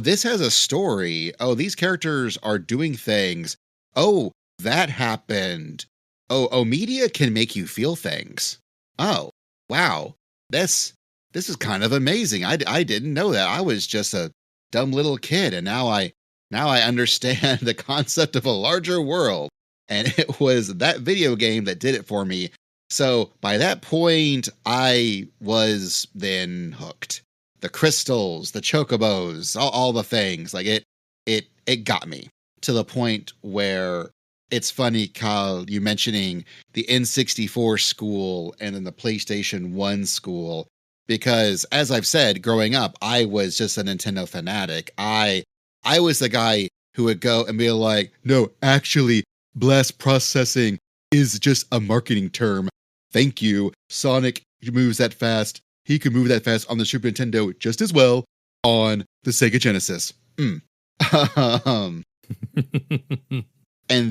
[SPEAKER 1] this has a story. Oh, these characters are doing things. Oh, that happened. Oh, media can make you feel things. Oh, wow. This is kind of amazing. I didn't know that. I was just a dumb little kid, and now I understand the concept of a larger world. And it was that video game that did it for me. So by that point, I was then hooked. The crystals, the chocobos, all the things, like it got me to the point where it's funny, Kyle, you mentioning the N64 school and then the PlayStation 1 school, because as I've said, growing up, I was just a Nintendo fanatic. I was the guy who would go and be like, no, actually, blast processing is just a marketing term. Thank you. Sonic moves that fast. He could move that fast on the Super Nintendo just as well on the Sega Genesis. And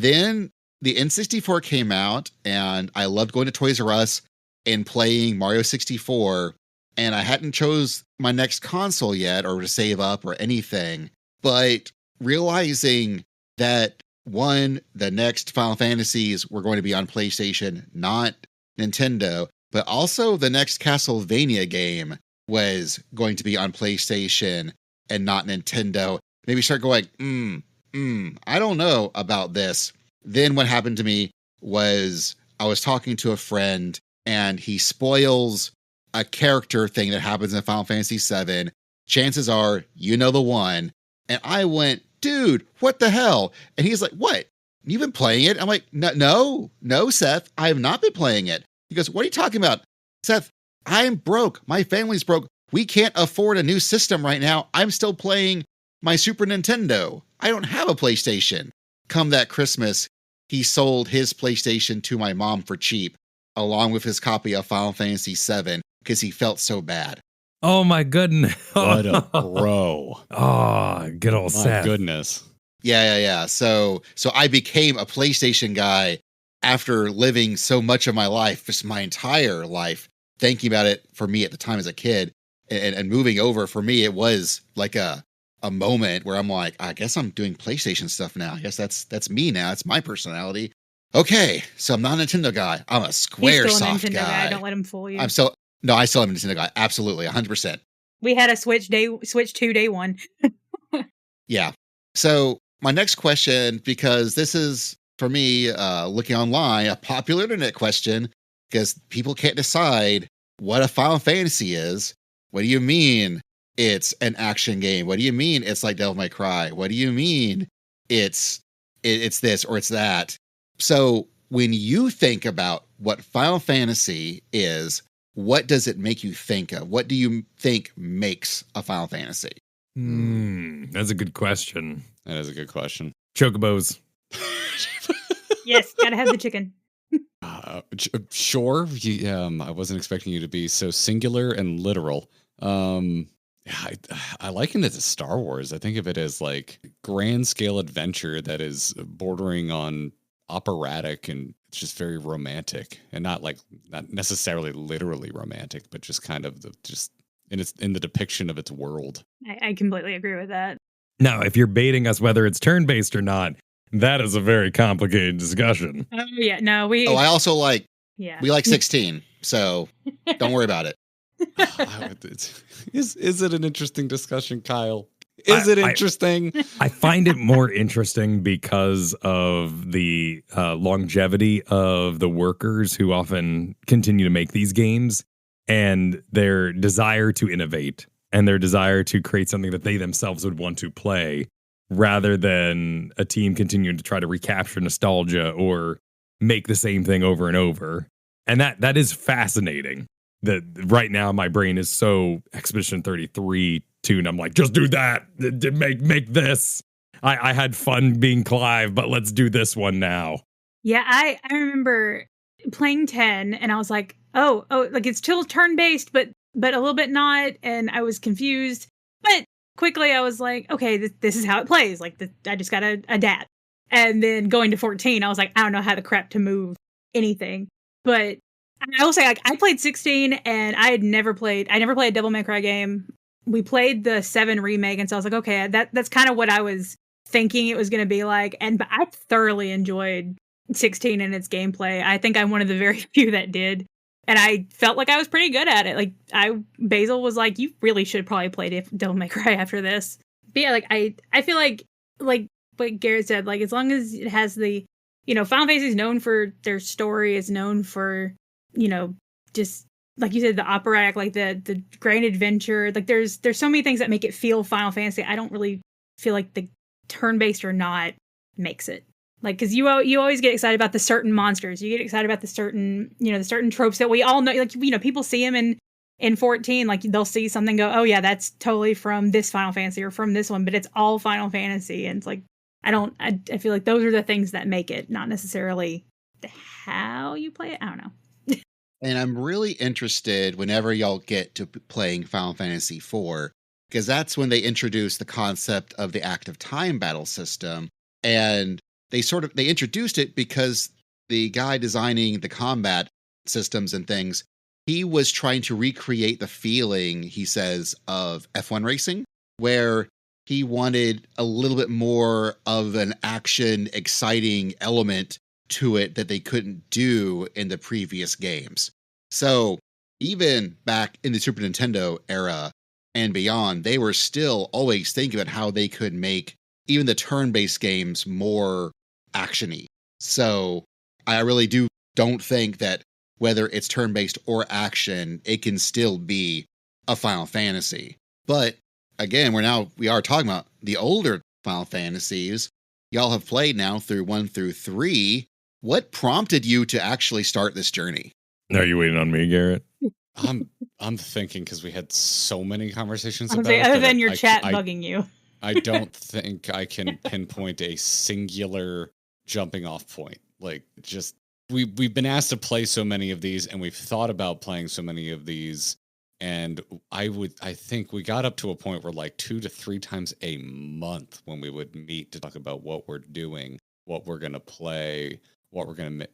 [SPEAKER 1] then the N64 came out, and I loved going to Toys R Us and playing Mario 64. And I hadn't chose my next console yet, or to save up or anything. But realizing that, one, the next Final Fantasies were going to be on PlayStation, not Nintendo, but also the next Castlevania game was going to be on PlayStation and not Nintendo. Maybe start going, I don't know about this. Then what happened to me was I was talking to a friend, and he spoils a character thing that happens in Final Fantasy VII. Chances are you know the one. And I went, dude, what the hell? And he's like, what? You've been playing it? I'm like, no, Seth, I have not been playing it. He goes, what are you talking about? Seth, I'm broke. My family's broke. We can't afford a new system right now. I'm still playing my Super Nintendo. I don't have a PlayStation. Come that Christmas, he sold his PlayStation to my mom for cheap, along with his copy of Final Fantasy VII, because he felt so bad.
[SPEAKER 3] Oh my goodness.
[SPEAKER 4] What a bro.
[SPEAKER 3] Oh, good old
[SPEAKER 4] My
[SPEAKER 3] Seth.
[SPEAKER 4] goodness.
[SPEAKER 1] Yeah. So I became a PlayStation guy after living so much of my life, just my entire life, thinking about it for me at the time as a kid and moving over. For me, it was like a moment where I'm like, I guess I'm doing PlayStation stuff now. I guess that's me now. It's my personality. Okay, so I'm not a Nintendo guy. I'm a Squaresoft
[SPEAKER 2] He's still a Nintendo
[SPEAKER 1] guy.
[SPEAKER 2] Don't let him fool you.
[SPEAKER 1] I still am a Nintendo guy. Absolutely, 100%.
[SPEAKER 2] We had a Switch 2 day one.
[SPEAKER 1] Yeah. So my next question, because this is, for me, looking online, a popular internet question, because people can't decide what a Final Fantasy is. What do you mean it's an action game? What do you mean it's like Devil May Cry? What do you mean it's this or it's that? So when you think about what Final Fantasy is, what does it make you think of? What do you think makes a Final Fantasy?
[SPEAKER 3] That's a good question.
[SPEAKER 4] That is a good question.
[SPEAKER 3] Chocobos.
[SPEAKER 2] Yes, gotta have the chicken.
[SPEAKER 4] Sure. I wasn't expecting you to be so singular and literal. I liken it to Star Wars. I think of it as like grand scale adventure that is bordering on operatic, and it's just very romantic, and not necessarily literally romantic, but just kind of just in the depiction of its world.
[SPEAKER 2] I completely agree with that.
[SPEAKER 3] Now, if you're baiting us whether it's turn-based or not, that is a very complicated discussion.
[SPEAKER 2] Yeah, no, we.
[SPEAKER 1] Oh, I also like.
[SPEAKER 2] Yeah.
[SPEAKER 1] We like 16, so don't worry about it.
[SPEAKER 4] Is it an interesting discussion, Kyle? Is it interesting?
[SPEAKER 3] I find it more interesting because of the longevity of the workers who often continue to make these games and their desire to innovate. and their desire to create something that they themselves would want to play, rather than a team continuing to try to recapture nostalgia or make the same thing over and over. And that is fascinating. That right now my brain is so Expedition 33 tuned. I'm like, just do that. Make this. I had fun being Clive, but let's do this one now.
[SPEAKER 2] Yeah, I remember playing 10 and I was like, oh, like it's still turn-based, but a little bit not. And I was confused. But quickly I was like, okay, this is how it plays. Like, I just got to adapt. And then going to 14, I was like, I don't know how the crap to move anything. But I will say, like, I played 16 and I never played a Devil May Cry game. We played the 7 remake, and so I was like, okay, that's kind of what I was thinking it was going to be like. But I thoroughly enjoyed 16 and its gameplay. I think I'm one of the very few that did. And I felt like I was pretty good at it. Like, Basil was like, you really should probably play Devil May Cry after this. But yeah, like, I feel like what Garrett said, like, as long as it has the, Final Fantasy is known for their story, is known for, just, like you said, the operatic, like the grand adventure. Like, there's so many things that make it feel Final Fantasy. I don't really feel like the turn-based or not makes it. Like, because you always get excited about the certain monsters. You get excited about the certain, the certain tropes that we all know. Like, people see them in 14. Like, they'll see something, go, oh yeah, that's totally from this Final Fantasy or from this one. But it's all Final Fantasy, and it's like, I feel like those are the things that make it, not necessarily how you play it. I don't know.
[SPEAKER 1] And I'm really interested whenever y'all get to playing Final Fantasy IV, because that's when they introduced the concept of the active time battle system. And they introduced it because the guy designing the combat systems and things, he was trying to recreate the feeling, he says, of F1 racing, where he wanted a little bit more of an action, exciting element to it that they couldn't do in the previous games. So even back in the Super Nintendo era and beyond, they were still always thinking about how they could make even the turn-based games more action-y. So I really don't think that whether it's turn-based or action, it can still be a Final Fantasy. But again, we are talking about the older Final Fantasies. Y'all have played now through 1 through 3. What prompted you to actually start this journey?
[SPEAKER 3] Are you waiting on me, Garrett?
[SPEAKER 4] I'm thinking, because we had so many conversations about
[SPEAKER 2] it. Other than your
[SPEAKER 4] I
[SPEAKER 2] chat bugging you.
[SPEAKER 4] I don't think I can pinpoint a singular jumping off point. Like, just we've been asked to play so many of these, and we've thought about playing so many of these, and I think we got up to a point where, like, 2 to 3 times a month when we would meet to talk about what we're doing, what we're gonna play, what we're gonna,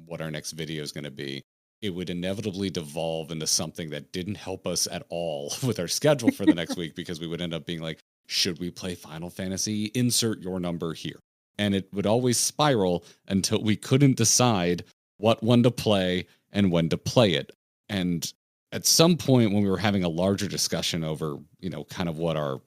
[SPEAKER 4] what our next video is gonna be. It would inevitably devolve into something that didn't help us at all with our schedule for the next week, because we would end up being like, should we play Final Fantasy? Insert your number here. And it would always spiral until we couldn't decide what one to play and when to play it. And at some point when we were having a larger discussion over, kind of what our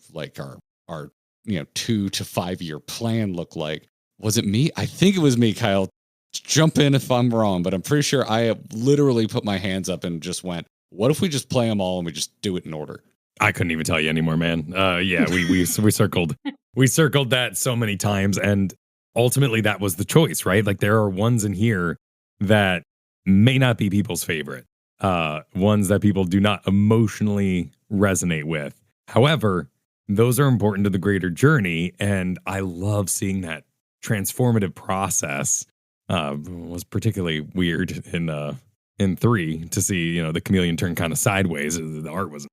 [SPEAKER 4] 2 to 5 year plan looked like, was it me? I think it was me, Kyle. Jump in if I'm wrong, but I'm pretty sure I literally put my hands up and just went, what if we just play them all and we just do it in order?
[SPEAKER 3] I couldn't even tell you anymore, man. Yeah, we circled that so many times, and ultimately that was the choice, right? Like, there are ones in here that may not be people's favorite, ones that people do not emotionally resonate with. However, those are important to the greater journey, and I love seeing that transformative process. Was particularly weird in 3 to see, the chameleon turn kind of sideways. The art was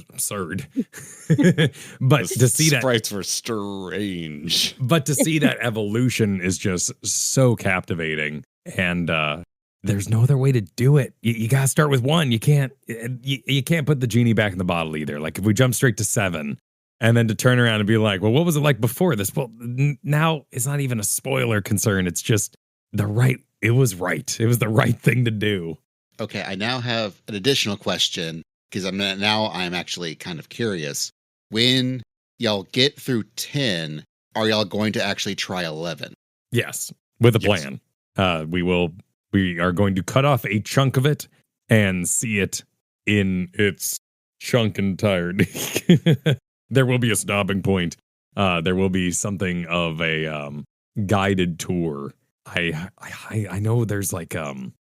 [SPEAKER 3] absurd. But to see that,
[SPEAKER 4] sprites were strange.
[SPEAKER 3] But to see that evolution is just so captivating. And there's no other way to do it. You got to start with 1. You can't put the genie back in the bottle either. Like, if we jump straight to 7 and then to turn around and be like, well, what was it like before this? Well, now it's not even a spoiler concern. It's just it was right. It was the right thing to do.
[SPEAKER 1] Okay, I now have an additional question, because I'm actually kind of curious. When y'all get through 10, are y'all going to actually try 11?
[SPEAKER 3] Yes, with a plan. We are going to cut off a chunk of it and see it in its chunk and tired. There will be a stopping point. There will be something of a guided tour. I know there's like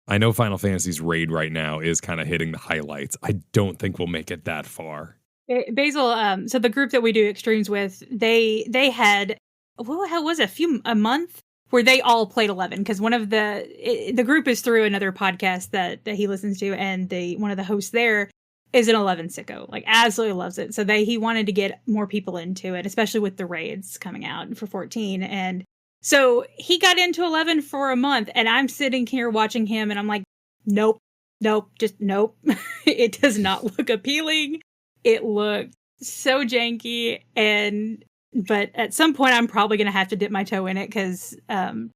[SPEAKER 3] I know Final Fantasy's raid right now is kind of hitting the highlights. I don't think we'll make it that far.
[SPEAKER 2] Basil, so the group that we do extremes with, they had what was it, a month where they all played 11 because one of the group is through another podcast that he listens to, and one of the hosts there is an 11 sicko, like absolutely loves it. So he wanted to get more people into it, especially with the raids coming out for 14, and so he got into 11 for a month, and I'm sitting here watching him, and I'm like, nope, just nope. It does not look appealing. It looked so janky, but at some point I'm probably gonna have to dip my toe in it because the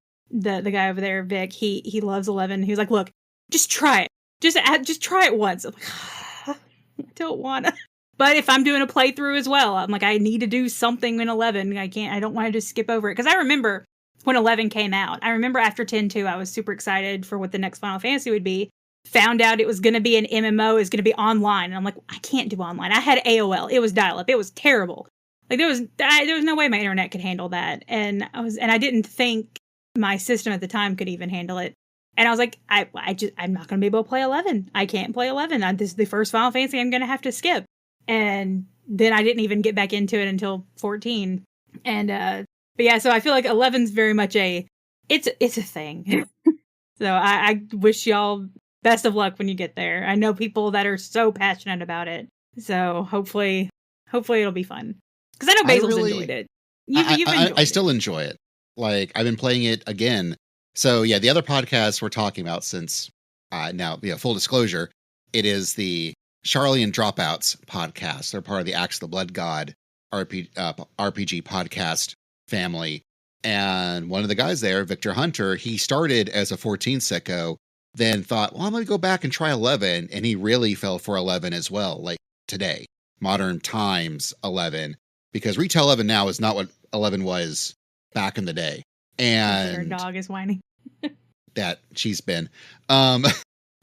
[SPEAKER 2] guy over there, Vic, he loves 11. He was like, look, just try it, just try it once. I'm like, I don't wanna. But if I'm doing a playthrough as well, I'm like, I need to do something in 11. I don't want to just skip over it because I remember when 11 came out. I remember after 10-2, I was super excited for what the next Final Fantasy would be. Found out it was going to be an MMO, is going to be online. And I'm like, I can't do online. I had AOL. It was dial-up. It was terrible. Like there was no way my internet could handle that. And I didn't think my system at the time could even handle it. And I was like, I'm not going to be able to play 11. I can't play 11. This is the first Final Fantasy I'm going to have to skip. And then I didn't even get back into it until 14. And, but yeah, so I feel like 11's very much it's a thing. So I wish y'all best of luck when you get there. I know people that are so passionate about it. So hopefully it'll be fun. Because I know Basil's enjoyed it.
[SPEAKER 1] I still enjoy it. Like, I've been playing it again. So yeah, the other podcasts we're talking about since now, full disclosure, it is the Charlie and Dropouts podcast. They're part of the Axe of the Blood God RPG podcast family. And one of the guys there, Victor Hunter, he started as a 14 sicko, then thought, well, I'm going to go back and try 11. And he really fell for 11 as well, like today, modern times 11, because retail 11 now is not what 11 was back in the day. And
[SPEAKER 2] your dog is whining.
[SPEAKER 1] That she's been.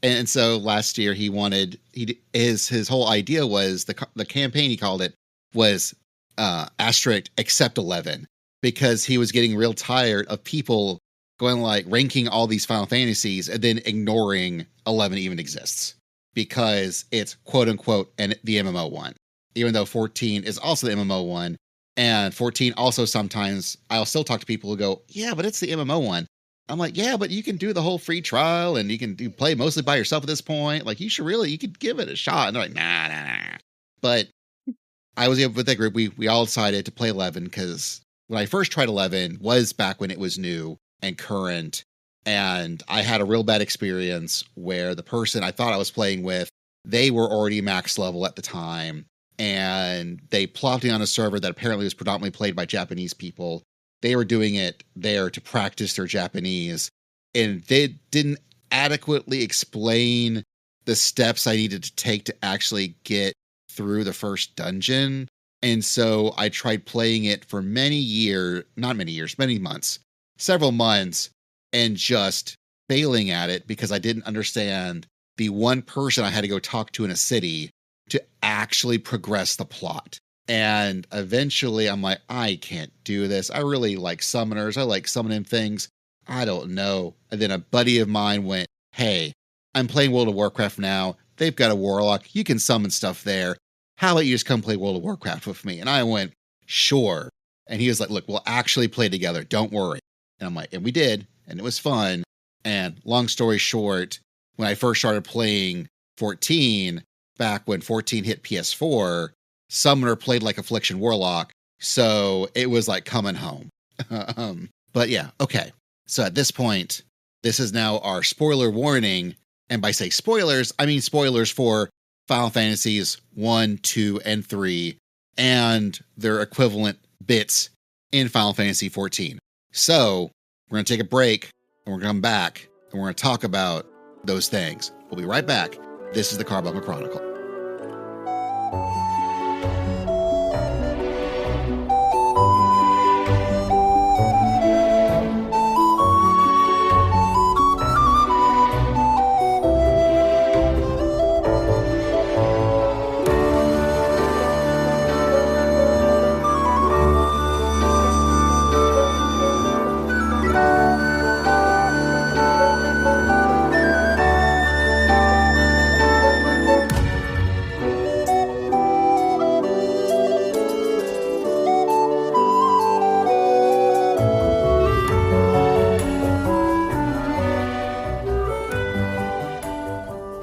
[SPEAKER 1] And so last year his whole idea was the campaign, he called it, was asterisk except 11, because he was getting real tired of people going like ranking all these Final Fantasies and then ignoring 11 even exists because it's quote unquote and the MMO one, even though 14 is also the MMO one. And 14 also sometimes I'll still talk to people who go, yeah, but it's the MMO one. I'm like, yeah, but you can do the whole free trial and you can play mostly by yourself at this point. Like you could give it a shot. And they're like, nah. But I was able with that group. We all decided to play 11 because when I first tried 11 was back when it was new and current. And I had a real bad experience where the person I thought I was playing with, they were already max level at the time. And they plopped me on a server that apparently was predominantly played by Japanese people. They were doing it there to practice their Japanese, and they didn't adequately explain the steps I needed to take to actually get through the first dungeon. And so I tried playing it for many months, several months, and just failing at it because I didn't understand the one person I had to go talk to in a city to actually progress the plot. And eventually I'm like, I can't do this. I really like summoners. I like summoning things. I don't know. And then a buddy of mine went, hey, I'm playing World of Warcraft now. They've got a warlock. You can summon stuff there. How about you just come play World of Warcraft with me? And I went, sure. And he was like, look, we'll actually play together. Don't worry. And I'm like, and we did. And it was fun. And long story short, when I first started playing 14, back when 14 hit PS4, Summoner played like Affliction Warlock, so it was like coming home. But yeah, okay. So at this point, this is now our spoiler warning. And by say spoilers, I mean spoilers for Final Fantasies 1, 2, and 3, and their equivalent bits in Final Fantasy XIV. So we're going to take a break, and we're going to come back, and we're going to talk about those things. We'll be right back. This is the Carbuncle Chronicle.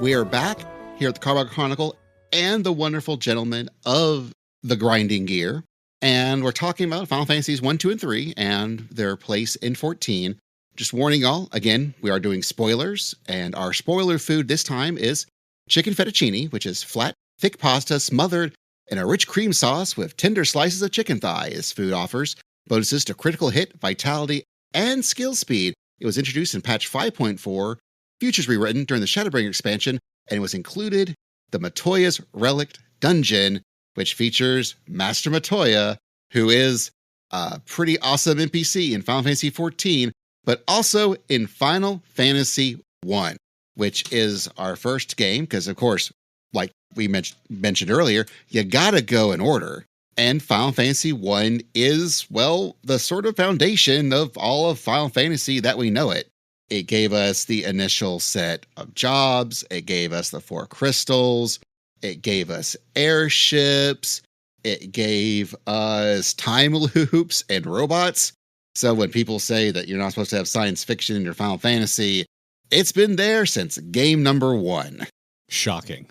[SPEAKER 1] We are back here at the Carbuncle Chronicle and the wonderful gentlemen of the Grinding Gear. And we're talking about Final Fantasies 1, 2, and 3 and their place in 14. Just warning y'all, again, we are doing spoilers. And our spoiler food this time is chicken fettuccine, which is flat, thick pasta smothered in a rich cream sauce with tender slices of chicken thigh. This food offers bonuses to critical hit, vitality, and skill speed. It was introduced in patch 5.4, Futures Rewritten during the Shadowbringers expansion, and it was included the Matoya's Relict dungeon, which features Master Matoya, who is a pretty awesome NPC in Final Fantasy XIV, but also in Final Fantasy I, which is our first game, because of course, like we mentioned earlier, you gotta go in order. And Final Fantasy I is, well, the sort of foundation of all of Final Fantasy that we know it. It gave us the initial set of jobs. It gave us the 4 crystals. It gave us airships. It gave us time loops and robots. So when people say that you're not supposed to have science fiction in your Final Fantasy, it's been there since game number 1.
[SPEAKER 4] Shocking.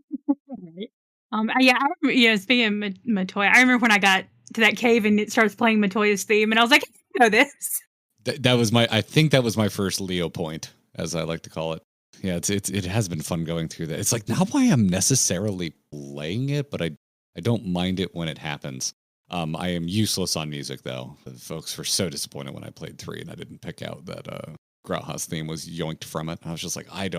[SPEAKER 2] Speaking of Matoya, I remember when I got to that cave and it starts playing Matoya's theme, and I was like, I know this.
[SPEAKER 4] I think that was my first Leo point, as I like to call it. Yeah, it has been fun going through that. It's like not why I'm necessarily playing it, but I don't mind it when it happens. I am useless on music though. The folks were so disappointed when I played 3 and I didn't pick out that Grauha's theme was yoinked from it. I was just like, I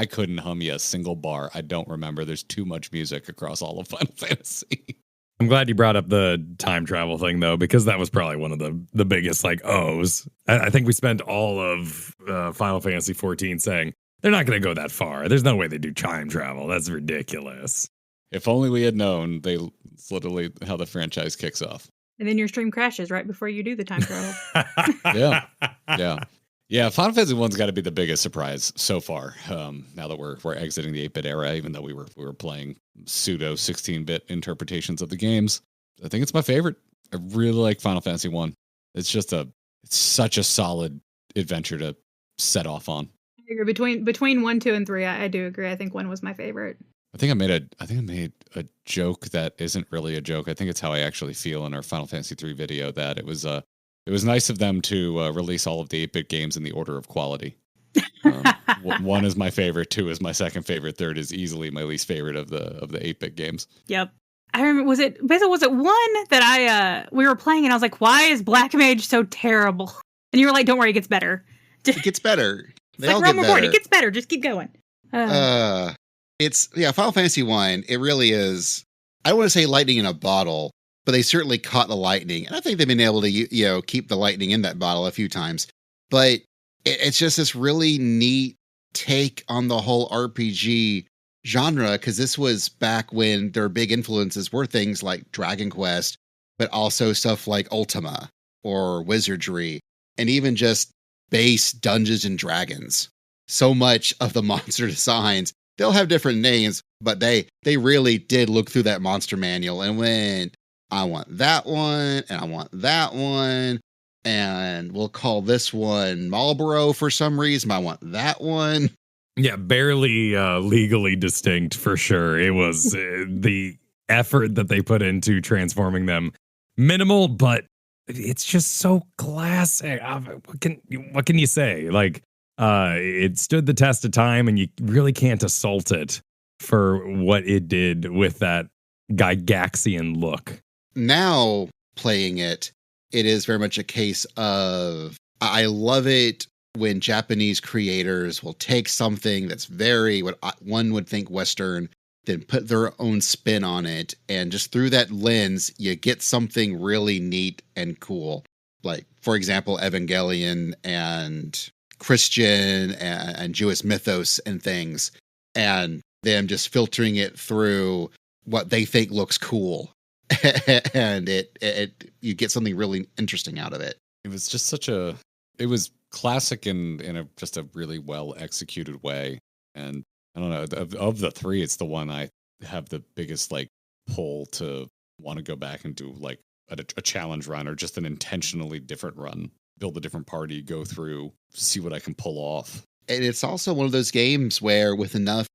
[SPEAKER 4] couldn't hum you a single bar. I don't remember. There's too much music across all of Final Fantasy.
[SPEAKER 3] I'm glad you brought up the time travel thing, though, because that was probably one of the biggest, O's. I think we spent all of Final Fantasy XIV saying, they're not going to go that far. There's no way they do time travel. That's ridiculous.
[SPEAKER 4] If only we had known. It's literally how the franchise kicks off.
[SPEAKER 2] And then your stream crashes right before you do the time travel.
[SPEAKER 4] Yeah, Final Fantasy 1's got to be the biggest surprise so far. Now that we're exiting the 8-bit era, even though we were playing pseudo 16-bit interpretations of the games, I think it's my favorite. I really like Final Fantasy 1. It's such a solid adventure to set off on.
[SPEAKER 2] I agree. Between 1, 2, and 3, I do agree. I think 1 was my favorite.
[SPEAKER 4] I think I made a joke that isn't really a joke. I think it's how I actually feel in our Final Fantasy 3 video, that it was nice of them to release all of the 8-bit games in the order of quality. 1 is my favorite, 2 is my second favorite, 3rd is easily my least favorite of the 8-bit games.
[SPEAKER 2] Yep. I remember, was it 1 that we were playing and I was like, why is Black Mage so terrible? And you were like, don't worry, it gets better.
[SPEAKER 1] It gets better. They
[SPEAKER 2] it's
[SPEAKER 1] all
[SPEAKER 2] like
[SPEAKER 1] get better.
[SPEAKER 2] It gets better. Just keep going.
[SPEAKER 1] Final Fantasy 1, it really is, I don't want to say lightning in a bottle, but they certainly caught the lightning. And I think they've been able to, keep the lightning in that bottle a few times. But it's just this really neat take on the whole RPG genre, because this was back when their big influences were things like Dragon Quest, but also stuff like Ultima or Wizardry, and even just base Dungeons and Dragons. So much of the monster designs, they'll have different names, but they really did look through that monster manual and went, I want that one, and I want that one, and we'll call this one Marlboro for some reason. I want that one.
[SPEAKER 3] Yeah, barely legally distinct for sure. It was the effort that they put into transforming them minimal, but it's just so classic. What can you say? It stood the test of time, and you really can't assault it for what it did with that Gygaxian look.
[SPEAKER 1] Now playing it is very much a case of, I love it when Japanese creators will take something that's very, what one would think Western, then put their own spin on it. And just through that lens, you get something really neat and cool. Like, for example, Evangelion and Christian and Jewish mythos and things, and them just filtering it through what they think looks cool. And you get something really interesting out of it.
[SPEAKER 4] It was just it was classic in just a really well executed way. And I don't know, of the 3, it's the one I have the biggest pull to want to go back and do a challenge run, or just an intentionally different run, build a different party, go through, see what I can pull off.
[SPEAKER 1] And it's also one of those games where with enough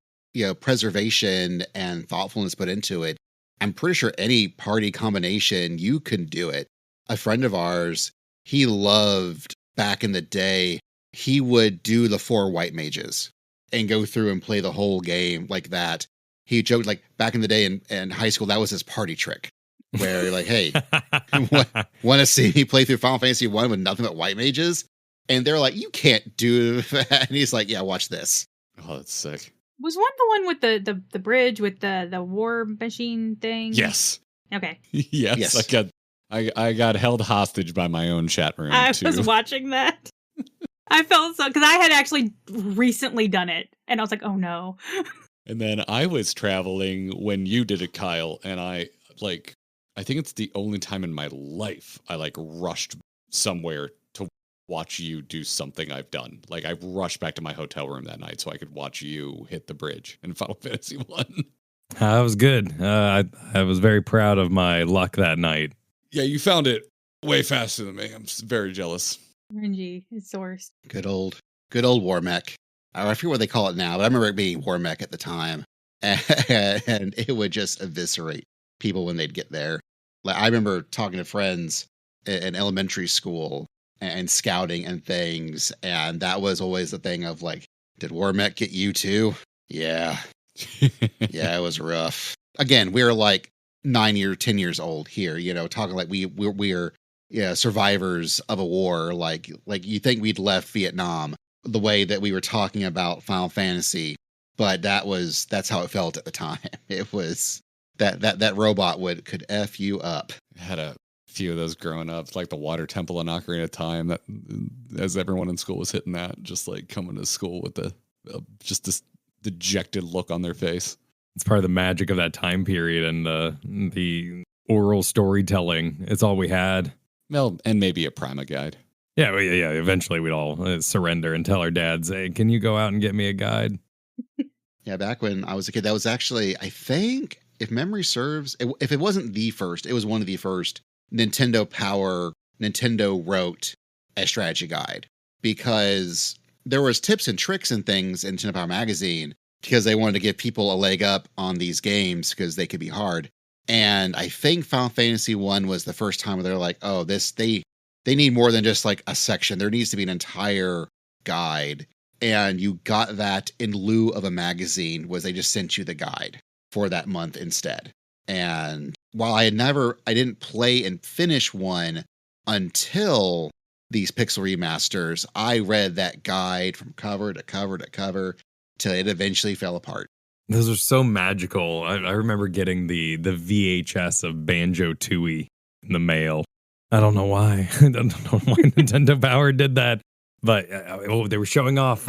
[SPEAKER 1] preservation and thoughtfulness put into it. I'm pretty sure any party combination, you can do it. A friend of ours, he loved back in the day, he would do the 4 white mages and go through and play the whole game like that. He joked like back in the day in high school, that was his party trick where you're like, hey, want to see me play through Final Fantasy 1 with nothing but white mages? And they're like, you can't do that. And he's like, yeah, watch this.
[SPEAKER 4] Oh, that's sick.
[SPEAKER 2] Was one the one with the bridge with the war machine thing?
[SPEAKER 4] Yes.
[SPEAKER 2] Okay.
[SPEAKER 4] Yes. I got held hostage by my own chat room.
[SPEAKER 2] I was watching that. I felt so, because I had actually recently done it, and I was like, oh no.
[SPEAKER 4] And then I was traveling when you did it, Kyle, and I think it's the only time in my life I rushed somewhere to watch you do something I've done. Like I rushed back to my hotel room that night so I could watch you hit the bridge in Final Fantasy 1.
[SPEAKER 3] That was good. I was very proud of my luck that night.
[SPEAKER 4] Yeah, you found it way faster than me. I'm very jealous.
[SPEAKER 2] RNG, it's the worst.
[SPEAKER 1] Good old War Mech. I forget what they call it now, but I remember it being War Mech at the time. And it would just eviscerate people when they'd get there. Like I remember talking to friends in elementary school and scouting and things, and that was always the thing of like, did War Mech get you too? Yeah. Yeah, it was rough. Again, we were like 10 years old here, talking like we're survivors of a war. Like you think we'd left Vietnam the way that we were talking about Final Fantasy, but that's how it felt at the time. It was that robot could F you up.
[SPEAKER 4] I had a few of those growing up, like the Water Temple and Ocarina of Time, that as everyone in school was hitting that, just like coming to school with just this dejected look on their face.
[SPEAKER 3] It's part of the magic of that time period and the oral storytelling. It's all we had.
[SPEAKER 4] Well, and maybe a Prima guide.
[SPEAKER 3] Yeah. Eventually we'd all surrender and tell our dads, hey, can you go out and get me a guide?
[SPEAKER 1] Yeah, back when I was a kid, that was actually, I think, if memory serves, if it wasn't the first, it was one of the first Nintendo wrote a strategy guide, because there was tips and tricks and things in Nintendo Power Magazine because they wanted to give people a leg up on these games because they could be hard. And I think Final Fantasy 1 was the first time where they're like, oh, they need more than just like a section. There needs to be an entire guide. And you got that in lieu of a magazine, was they just sent you the guide for that month instead. And while I didn't play and finish one until these pixel remasters, I read that guide from cover to cover to cover till it eventually fell apart.
[SPEAKER 3] Those are so magical. I remember getting the VHS of Banjo-Tooie in the mail. I don't know why. I don't know why Nintendo Power did that. But they were showing off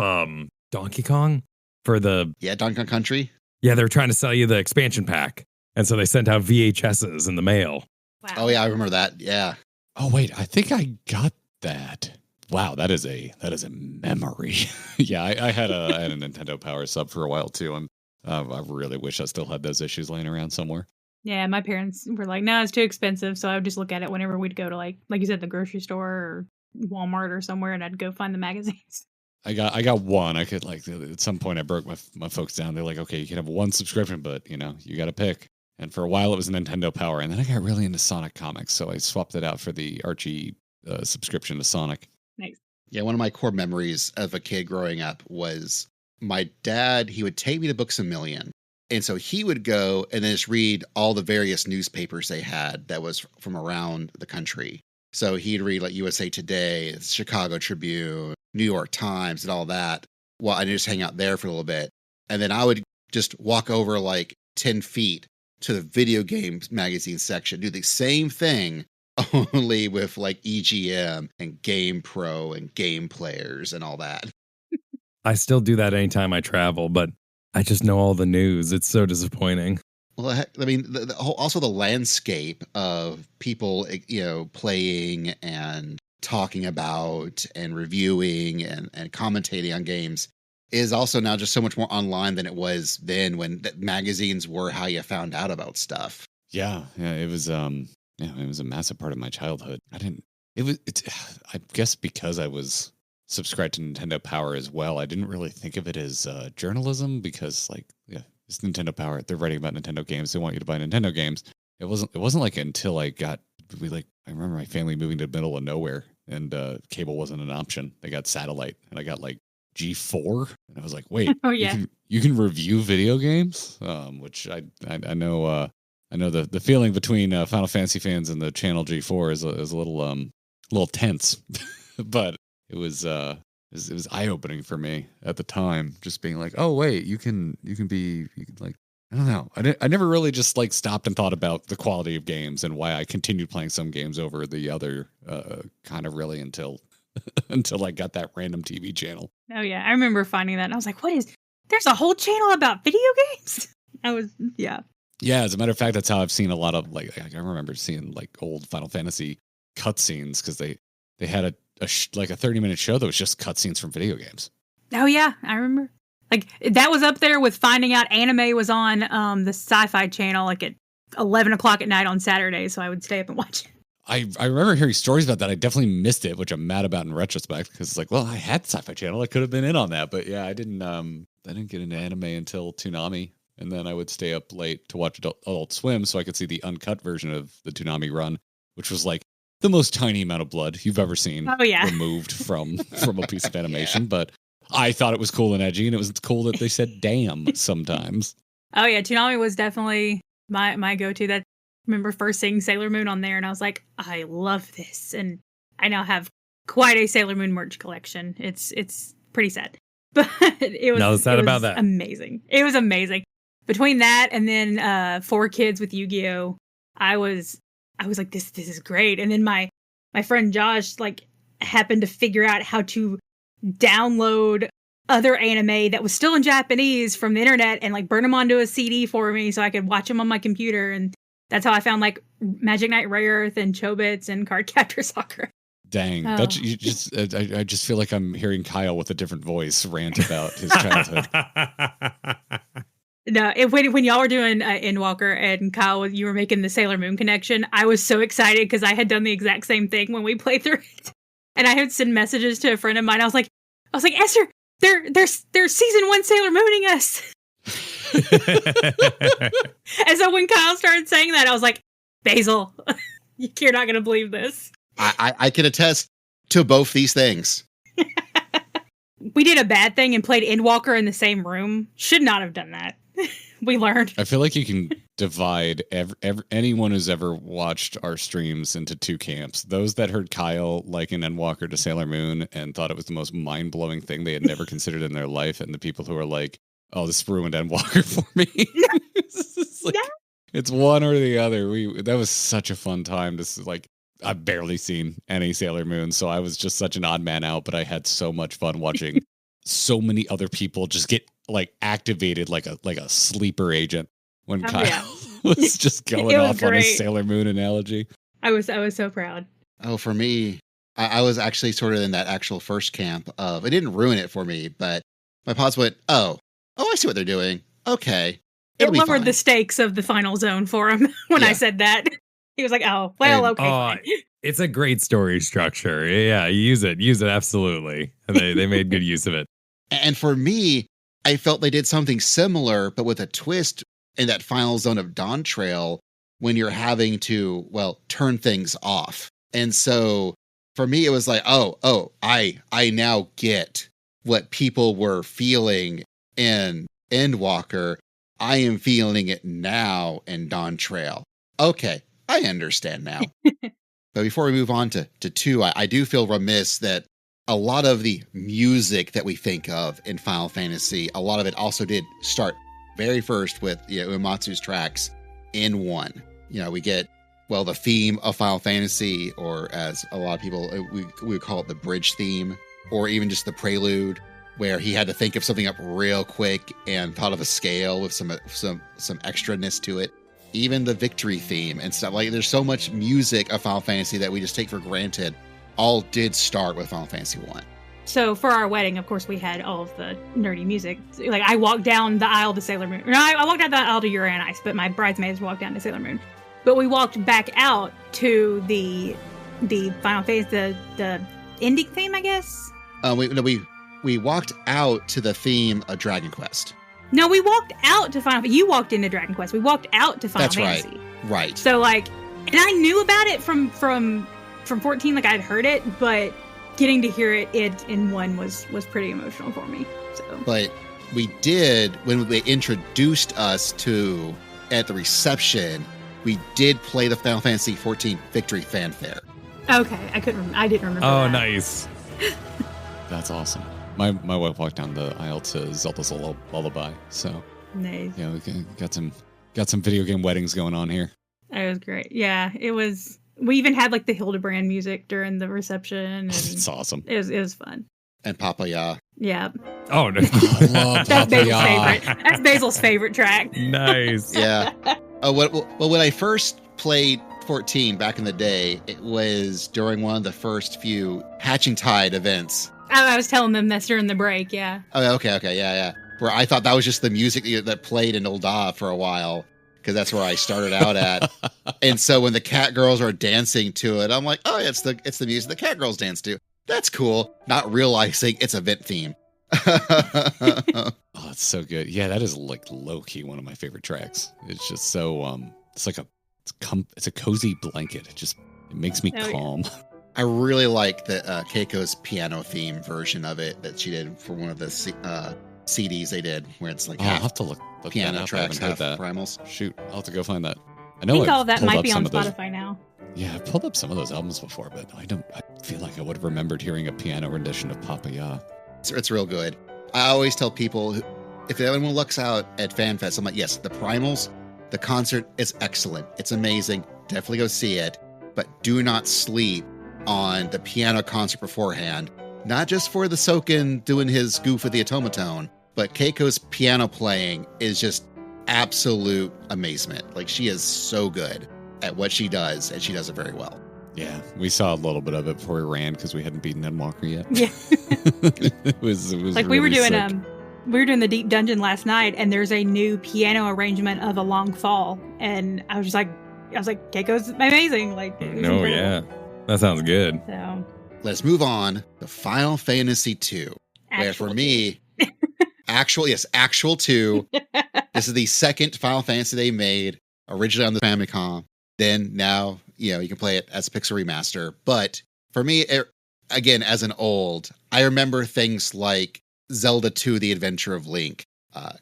[SPEAKER 3] Donkey Kong for the...
[SPEAKER 1] Yeah, Donkey Kong Country.
[SPEAKER 3] Yeah, they were trying to sell you the expansion pack. And so they sent out VHSs in the mail.
[SPEAKER 2] Wow.
[SPEAKER 1] Oh, yeah, I remember that. Yeah.
[SPEAKER 4] Oh, wait, I think I got that. Wow, that is a memory. Yeah, I had a Nintendo Power sub for a while, too. I really wish I still had those issues laying around somewhere.
[SPEAKER 2] Yeah, my parents were like, no, it's too expensive. So I would just look at it whenever we'd go to like you said, the grocery store or Walmart or somewhere, and I'd go find the magazines.
[SPEAKER 4] I got one. I could at some point I broke my folks down. They're like, okay, you can have one subscription, but you got to pick. And for a while it was Nintendo Power, and then I got really into Sonic comics, so I swapped it out for the Archie subscription to Sonic.
[SPEAKER 2] Nice.
[SPEAKER 1] Yeah, one of my core memories of a kid growing up was my dad. He would take me to Books A Million, and so he would go and then just read all the various newspapers they had that was from around the country. So he'd read like USA Today, Chicago Tribune, New York Times, and all that. Well, I just hang out there for a little bit. And then I would just walk over like 10 feet to the video games magazine section, do the same thing, only with like EGM and Game Pro and Game Players and all that.
[SPEAKER 3] I still do that anytime I travel, but I just know all the news. It's so disappointing.
[SPEAKER 1] Well, I mean, also the landscape of people, playing and talking about and reviewing and commentating on games is also now just so much more online than it was then, when magazines were how you found out about stuff.
[SPEAKER 4] Yeah, it was it was a massive part of my childhood. I guess because I was subscribe to Nintendo Power as well. I didn't really think of it as journalism because, like, yeah, it's Nintendo Power. They're writing about Nintendo games. They want you to buy Nintendo games. It wasn't like until I remember my family moving to the middle of nowhere and cable wasn't an option. They got satellite, and I got like G4, and I was like, wait,
[SPEAKER 2] Oh yeah.
[SPEAKER 4] you can review video games, which I know. I know the feeling between Final Fantasy fans and the channel G4 is a little tense, but it was eye opening for me at the time. Just being like, oh wait, you can like, I don't know. I never really just like stopped and thought about the quality of games and why I continued playing some games over the other, kind of really until I got that random TV channel.
[SPEAKER 2] Oh yeah, I remember finding that and I was like, there's a whole channel about video games?
[SPEAKER 4] Yeah, as a matter of fact, that's how I've seen a lot of, like I remember seeing like old Final Fantasy cutscenes because they had a 30-minute show that was just cutscenes from video games.
[SPEAKER 2] Oh yeah, I remember. Like that was up there with finding out anime was on the Sci-Fi Channel like at 11 o'clock at night on Saturday, so I would stay up and watch it.
[SPEAKER 4] I remember hearing stories about that. I definitely missed it, which I'm mad about in retrospect because it's like, well, I had Sci-Fi Channel. I could have been in on that, but yeah, I didn't get into anime until Toonami. And then I would stay up late to watch Adult Swim so I could see the uncut version of the Toonami run, which was like the most tiny amount of blood you've ever seen removed from a piece of animation.
[SPEAKER 2] Yeah.
[SPEAKER 4] But I thought it was cool and edgy, and it was cool that they said damn sometimes.
[SPEAKER 2] Oh yeah, Toonami was definitely my go-to. That I remember first seeing Sailor Moon on there, and I was like, I love this. And I now have quite a Sailor Moon merch collection. It's pretty sad. But it was amazing. It was amazing. Between that and then 4 Kids with Yu-Gi-Oh, I was like, this is great. And then my friend Josh like happened to figure out how to download other anime that was still in Japanese from the internet and like burn them onto a CD for me so I could watch them on my computer. And that's how I found like Magic Knight Rayearth and Chobits and Cardcaptor Sakura.
[SPEAKER 4] Dang, that's you just. I just feel like I'm hearing Kyle with a different voice rant about his childhood.
[SPEAKER 2] No, when y'all were doing Endwalker and Kyle, you were making the Sailor Moon connection, I was so excited because I had done the exact same thing when we played through it. And I had sent messages to a friend of mine. I was like, Esther, they're season 1 Sailor Mooning us. And so when Kyle started saying that, I was like, Basil, you're not going to believe this.
[SPEAKER 1] I can attest to both these things.
[SPEAKER 2] We did a bad thing and played Endwalker in the same room. Should not have done that. We learned.
[SPEAKER 4] I feel like you can divide anyone who's ever watched our streams into 2 camps. Those that heard Kyle liken Endwalker to Sailor Moon and thought it was the most mind-blowing thing they had never considered in their life, and the people who are like, oh, this ruined Endwalker for me. It's one or the other. That was such a fun time. This is like, I've barely seen any Sailor Moon, so I was just such an odd man out, but I had so much fun watching so many other people just get like activated like a sleeper agent when Kyle was just going off on his Sailor Moon analogy. I
[SPEAKER 2] was so proud.
[SPEAKER 1] Oh, for me, I was actually sort of in that actual first camp of, it didn't ruin it for me, but my pods went, oh, I see what they're doing. Okay.
[SPEAKER 2] It lowered the stakes of the final zone for him when I said that. He was like, oh, well, okay. Fine.
[SPEAKER 3] It's a great story structure. Yeah, use it absolutely. And they made good use of it.
[SPEAKER 1] And for me, I felt they did something similar, but with a twist in that final zone of Dawn Trail when you're having to, turn things off. And so for me, it was like, I now get what people were feeling in Endwalker. I am feeling it now in Dawn Trail. Okay, I understand now. But before we move on to 2, I do feel remiss that a lot of the music that we think of in Final Fantasy, a lot of it also did start very first with Uematsu's tracks in 1. We get, the theme of Final Fantasy, or as a lot of people, we would call it the bridge theme, or even just the prelude, where he had to think of something up real quick and thought of a scale with some extraness to it. Even the victory theme and stuff. Like, there's so much music of Final Fantasy that we just take for granted. All did start with Final Fantasy 1.
[SPEAKER 2] So for our wedding, of course, we had all of the nerdy music. Like, I walked down the aisle to Sailor Moon. No, I walked down the aisle to Uranus, but my bridesmaids walked down to Sailor Moon. But we walked back out to the Final Fantasy, the ending theme, I guess.
[SPEAKER 1] We walked out to the theme of Dragon Quest.
[SPEAKER 2] No, we walked out to Final. You walked into Dragon Quest. We walked out to Final
[SPEAKER 1] That's
[SPEAKER 2] Fantasy.
[SPEAKER 1] Right.
[SPEAKER 2] So like, and I knew about it from 14. Like I'd heard it, but getting to hear it in 1 was pretty emotional for me. So,
[SPEAKER 1] but we did when they introduced us to at the reception. We did play the Final Fantasy XIV Victory Fanfare.
[SPEAKER 2] Okay, I didn't remember.
[SPEAKER 3] Oh,
[SPEAKER 2] that.
[SPEAKER 3] nice.
[SPEAKER 4] That's awesome. My wife walked down the aisle to Zelda's Lullaby. So
[SPEAKER 2] Nice.
[SPEAKER 4] yeah, we got some video game weddings going on here.
[SPEAKER 2] That was great. Yeah, it was. We even had like the Hildebrand music during the reception. And
[SPEAKER 4] It's awesome.
[SPEAKER 2] It was fun.
[SPEAKER 1] And Papaya.
[SPEAKER 2] Yeah,
[SPEAKER 3] Oh, no.
[SPEAKER 4] I love
[SPEAKER 2] that's Basil's
[SPEAKER 4] Papaya.
[SPEAKER 2] favorite. That's Basil's favorite track.
[SPEAKER 3] Nice.
[SPEAKER 1] Yeah. Well, when I first played 14 back in the day, it was during one of the first few Hatching Tide events.
[SPEAKER 2] I was telling them that's during the break. Yeah.
[SPEAKER 1] Oh, okay, yeah. Where I thought that was just the music that played in Ul'dah for a while, because that's where I started out at. And so when the cat girls are dancing to it, I'm like, oh, yeah, it's the music the cat girls dance to. That's cool. Not realizing it's a vent theme.
[SPEAKER 4] Oh, it's so good. Yeah, that is like low key one of my favorite tracks. It's just so it's like it's a cozy blanket. It makes me calm.
[SPEAKER 1] I really like the Keiko's piano theme version of it that she did for one of the CDs they did, where it's like
[SPEAKER 4] I'll have to look
[SPEAKER 1] piano
[SPEAKER 4] that up.
[SPEAKER 1] tracks,
[SPEAKER 4] I haven't
[SPEAKER 1] half
[SPEAKER 4] heard that.
[SPEAKER 1] primals.
[SPEAKER 4] Shoot, I'll have to go find that.
[SPEAKER 2] I think all of that
[SPEAKER 4] pulled
[SPEAKER 2] might
[SPEAKER 4] up
[SPEAKER 2] be
[SPEAKER 4] some
[SPEAKER 2] on
[SPEAKER 4] of those-
[SPEAKER 2] Spotify now.
[SPEAKER 4] Yeah, I pulled up some of those albums before, but I feel like I would have remembered hearing a piano rendition of Papaya.
[SPEAKER 1] It's real good. I always tell people, if anyone looks out at FanFest, I'm like, yes, the primals, the concert is excellent. It's amazing. Definitely go see it. But do not sleep on the piano concert beforehand. Not just for the Soken doing his goof with the automaton, but Keiko's piano playing is just absolute amazement. Like, she is so good at what she does, and she does it very well.
[SPEAKER 4] Yeah, we saw a little bit of it before we ran because we hadn't beaten Endwalker yet.
[SPEAKER 2] Yeah.
[SPEAKER 4] it was
[SPEAKER 2] Like
[SPEAKER 4] really
[SPEAKER 2] we were doing
[SPEAKER 4] sick.
[SPEAKER 2] we were doing the Deep Dungeon last night, and there's a new piano arrangement of A Long Fall, and I was like, Keiko's amazing. Like, it was
[SPEAKER 3] No,
[SPEAKER 2] incredible.
[SPEAKER 3] yeah. That sounds good.
[SPEAKER 2] So
[SPEAKER 1] Let's move on to Final Fantasy II, where for me, actual 2. This is the second Final Fantasy they made, originally on the Famicom. Then now, you can play it as Pixel Remaster. But for me, again, as an old, I remember things like Zelda 2, The Adventure of Link,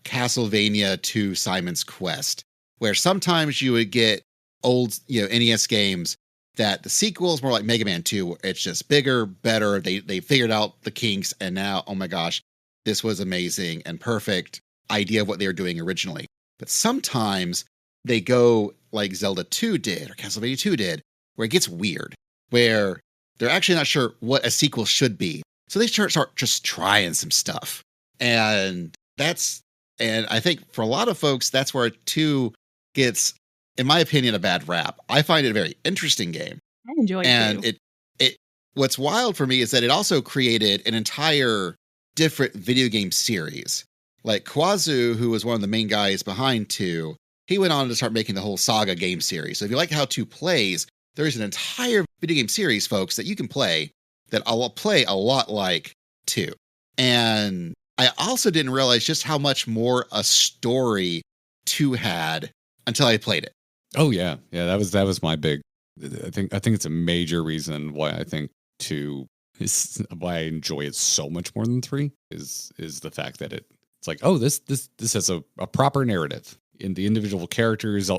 [SPEAKER 1] Castlevania 2, Simon's Quest, where sometimes you would get old, NES games that the sequel is more like Mega Man 2, where it's just bigger, better. They figured out the kinks, and now, oh my gosh, this was amazing and perfect idea of what they were doing originally. But sometimes they go like Zelda 2 did or Castlevania 2 did, where it gets weird, where they're actually not sure what a sequel should be. So they start just trying some stuff. And I think for a lot of folks, that's where 2 gets, in my opinion, a bad rap. I find it a very interesting game.
[SPEAKER 2] I enjoyed
[SPEAKER 1] And
[SPEAKER 2] it.
[SPEAKER 1] it what's wild for me is that it also created an entire different video game series. Like Kwazu, who was one of the main guys behind 2, he went on to start making the whole Saga game series. So if you like how 2 plays, there's an entire video game series, folks, that you can play that I'll play a lot like 2. And I also didn't realize just how much more a story 2 had until I played it.
[SPEAKER 4] Oh yeah, that was my big. I think it's a major reason why I think 2 is why I enjoy it so much more than 3 is the fact that it's like, oh, this has a proper narrative in the individual characters.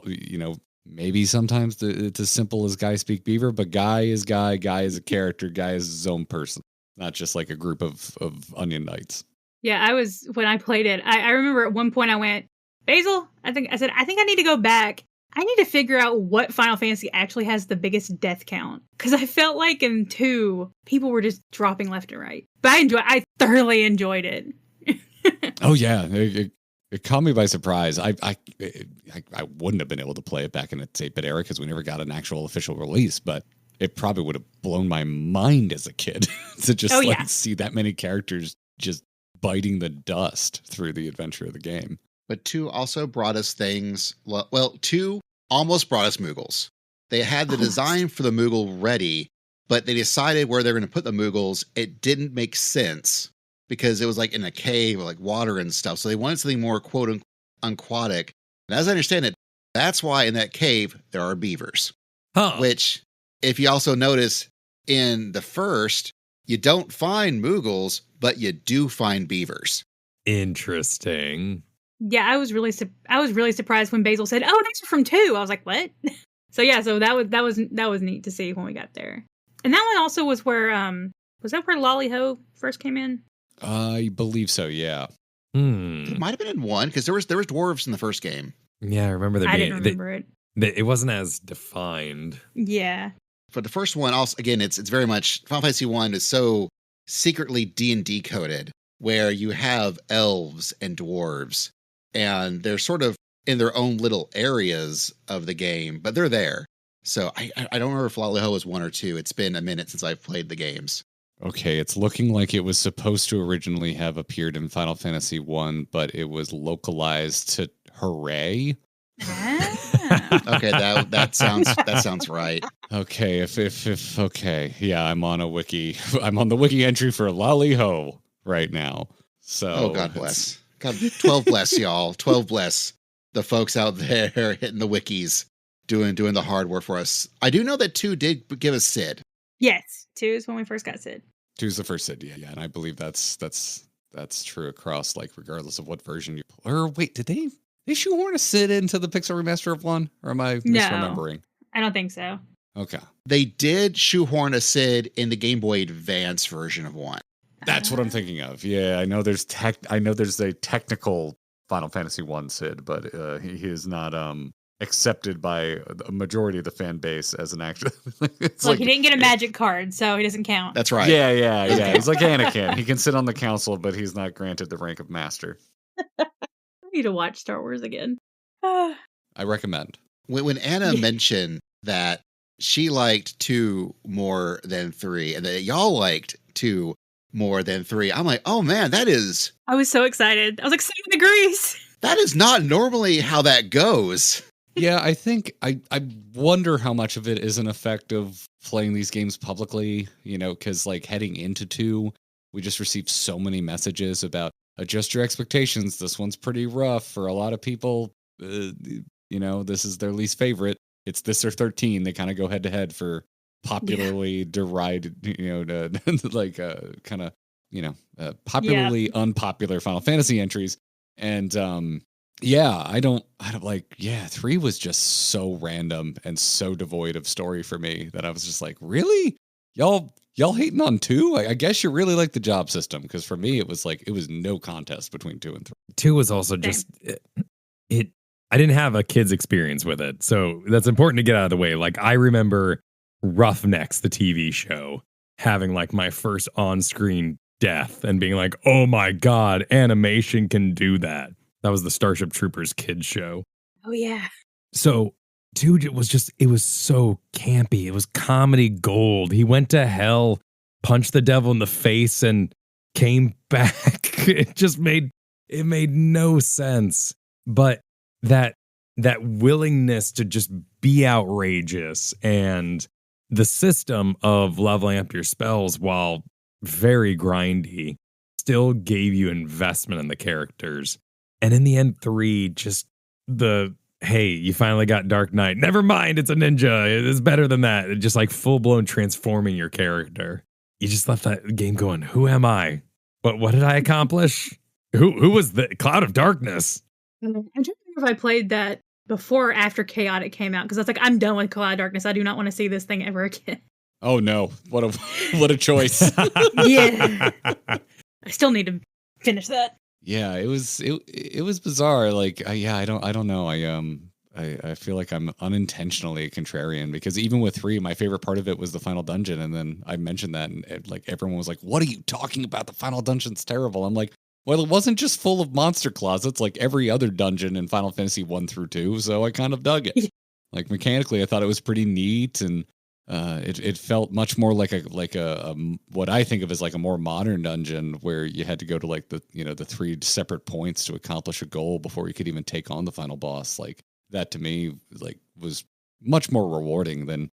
[SPEAKER 4] Maybe sometimes it's as simple as Guy Speak Beaver, but Guy is Guy is a character, Guy is his own person, not just like a group of Onion Knights.
[SPEAKER 2] Yeah, when I played it, I remember at one point I went, Basil, I think I need to go back. I need to figure out what Final Fantasy actually has the biggest death count. Because I felt like in 2, people were just dropping left and right. But I thoroughly enjoyed it.
[SPEAKER 4] Oh yeah, it caught me by surprise. I wouldn't have been able to play it back in its 8-bit era because we never got an actual official release, but it probably would have blown my mind as a kid to just see that many characters just biting the dust through the adventure of the game.
[SPEAKER 1] But 2 also brought us things. Well, 2 almost brought us Moogles. They had the design for the Moogle ready, but they decided where they're going to put the Moogles. It didn't make sense because it was like in a cave with like water and stuff. So they wanted something more quote aquatic. And as I understand it, that's why in that cave there are beavers.
[SPEAKER 3] Huh.
[SPEAKER 1] Which, if you also notice in the first, you don't find Moogles, but you do find beavers.
[SPEAKER 3] Interesting.
[SPEAKER 2] Yeah, I was really surprised when Basil said, "Oh, these are from 2." I was like, "What?" So that was neat to see when we got there. And that one also was where was that where Lolly Ho first came in?
[SPEAKER 4] I believe so. Yeah.
[SPEAKER 1] It might have been in 1 because there was dwarves in the first game.
[SPEAKER 3] Yeah, I remember there
[SPEAKER 2] I
[SPEAKER 3] being.
[SPEAKER 2] didn't remember it.
[SPEAKER 3] It wasn't as defined.
[SPEAKER 2] Yeah.
[SPEAKER 1] For the first one, also again, it's very much Final Fantasy 1 is so secretly D&D coded, where you have elves and dwarves, and they're sort of in their own little areas of the game, but they're there. So I don't remember if Lolly Ho was 1 or 2. It's been a minute since I've played the games.
[SPEAKER 4] Okay, it's looking like it was supposed to originally have appeared in Final Fantasy 1, but it was localized to Hooray.
[SPEAKER 2] Ah.
[SPEAKER 1] Okay, that sounds right.
[SPEAKER 4] Okay, if okay, yeah, I'm on a wiki. I'm on the wiki entry for Lolly Ho right now. So
[SPEAKER 1] Oh, God bless. God, 12 bless y'all. 12 bless the folks out there hitting the wikis, doing the hard work for us. I do know that 2 did give us Sid.
[SPEAKER 2] Yes, 2 is when we first got Sid.
[SPEAKER 4] 2's the first Sid, yeah, and I believe that's true across like regardless of what version you play. Or wait, did they shoehorn a Sid into the Pixel remaster of 1, or am I misremembering?
[SPEAKER 2] I don't think so.
[SPEAKER 4] Okay,
[SPEAKER 1] They did shoehorn a Sid in the Game Boy Advance version of 1.
[SPEAKER 4] that's what I'm thinking of. Yeah, I know there's a technical Final Fantasy 1 Sid, but he is not accepted by a majority of the fan base as an actor. It's
[SPEAKER 2] Look, he didn't get a magic card, so he doesn't count.
[SPEAKER 1] That's right.
[SPEAKER 4] Yeah. He's like Anakin. He can sit on the council, but he's not granted the rank of master.
[SPEAKER 2] I need to watch Star Wars again.
[SPEAKER 4] I recommend.
[SPEAKER 1] When Anna mentioned that she liked 2 more than 3, and that y'all liked 2 more than 3, I'm like, oh man, that is
[SPEAKER 2] I was so excited. I was like, 7 degrees.
[SPEAKER 1] that is not normally how that goes.
[SPEAKER 4] Yeah, I think I wonder how much of it is an effect of playing these games publicly, because like heading into 2, we just received so many messages about adjust your expectations. This one's pretty rough for a lot of people. This is their least favorite. It's this or 13. They kind of go head to head for popularly derided, popularly unpopular Final Fantasy entries. And I don't like, 3 was just so random and so devoid of story for me that I was just like, really? Y'all hating on 2? I guess you really like the job system, because for me it was no contest between 2 and 3.
[SPEAKER 3] 2 was also just it. I didn't have a kid's experience with it, so that's important to get out of the way. Like, I remember Roughnecks, the TV show, having like my first on-screen death and being like, oh my God, animation can do that. That was the Starship Troopers kids show.
[SPEAKER 2] Oh, yeah.
[SPEAKER 3] So, dude, it was so campy. It was comedy gold. He went to hell, punched the devil in the face, and came back. It made no sense. But that willingness to just be outrageous, and the system of leveling up your spells while very grindy still gave you investment in the characters. And in the end, 3, just hey, you finally got Dark Knight. Never mind, it's a ninja. It is better than that. It just like full-blown transforming your character. You just left that game going, who am I? What did I accomplish? Who was the Cloud of Darkness?
[SPEAKER 2] I'm trying to remember if I played that before or after Chaotic came out, because I was like, I'm done with Cloud of Darkness. I do not want to see this thing ever again.
[SPEAKER 4] Oh no, what a choice.
[SPEAKER 2] Yeah. I still need to finish that.
[SPEAKER 4] Yeah, it was bizarre. Like, I don't know. I feel like I'm unintentionally contrarian, because even with 3, my favorite part of it was the final dungeon, and then I mentioned that, and like everyone was like, "What are you talking about? The final dungeon's terrible." I'm like, well, it wasn't just full of monster closets like every other dungeon in Final Fantasy 1 through 2, so I kind of dug it. Like, mechanically, I thought it was pretty neat, and it felt much more like a what I think of as like a more modern dungeon, where you had to go to like the 3 separate points to accomplish a goal before you could even take on the final boss. Like, that to me like was much more rewarding than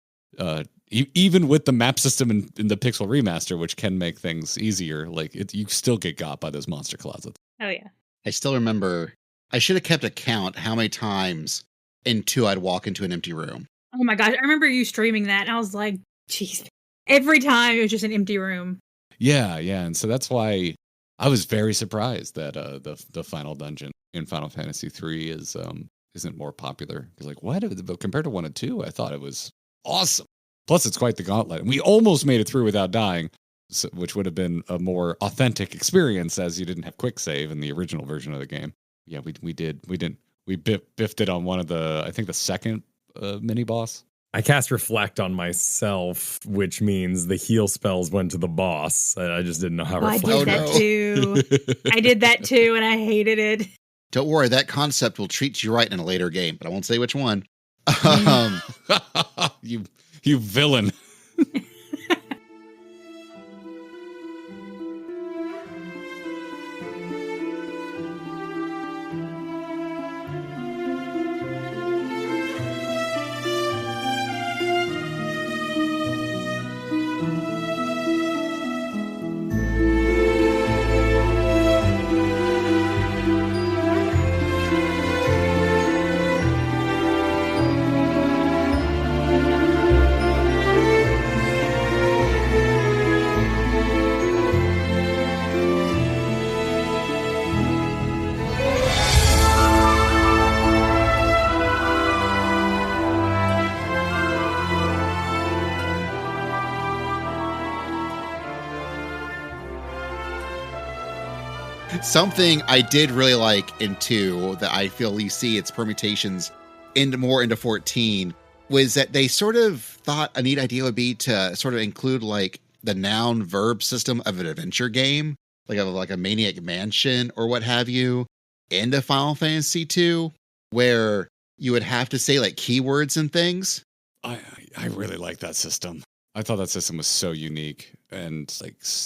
[SPEAKER 4] Even with the map system in the Pixel remaster, which can make things easier, like you still get got by those monster closets.
[SPEAKER 2] Oh yeah.
[SPEAKER 1] I still remember I should have kept a count how many times in 2 I'd walk into an empty room.
[SPEAKER 2] Oh my gosh, I remember you streaming that, and I was like, jeez. Every time it was just an empty room.
[SPEAKER 4] Yeah, and so that's why I was very surprised that the final dungeon in Final Fantasy III isn't more popular. Because like, what? But compared to 1 and 2, I thought it was awesome. Plus, it's quite the gauntlet, and we almost made it through without dying, which would have been a more authentic experience, as you didn't have quick save in the original version of the game. Yeah, we didn't. We biffed it on one of I think the second mini boss.
[SPEAKER 3] I cast Reflect on myself, which means the heal spells went to the boss. I just didn't know how
[SPEAKER 2] I
[SPEAKER 3] Reflect.
[SPEAKER 2] did that too. I did that too, and I hated it.
[SPEAKER 1] Don't worry, that concept will treat you right in a later game, but I won't say which one.
[SPEAKER 4] You villain.
[SPEAKER 1] Something I did really like in 2 that I feel you see its permutations into 14 was that they sort of thought a neat idea would be to sort of include like the noun verb system of an adventure game, like a Maniac Mansion or what have you, into Final Fantasy 2, where you would have to say like keywords and things.
[SPEAKER 4] I really like that system. I thought that system was so unique and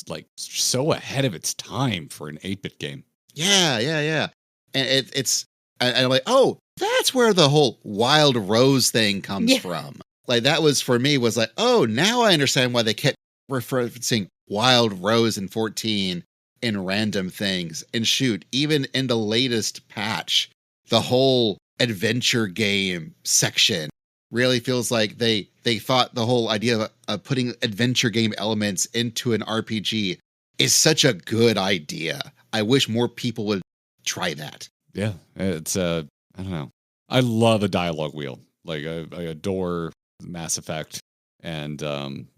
[SPEAKER 4] like so ahead of its time for an 8-bit game.
[SPEAKER 1] Yeah. And I'm like, oh, that's where the whole Wild Rose thing comes from. Like that was for me was like, oh, now I understand why they kept referencing Wild Rose in 14 in random things. And shoot, even in the latest patch, the whole adventure game section really feels like they thought the whole idea of putting adventure game elements into an RPG is such a good idea. I wish more people would try that.
[SPEAKER 4] Yeah, it's I don't know. I love a dialogue wheel. Like I adore Mass Effect, and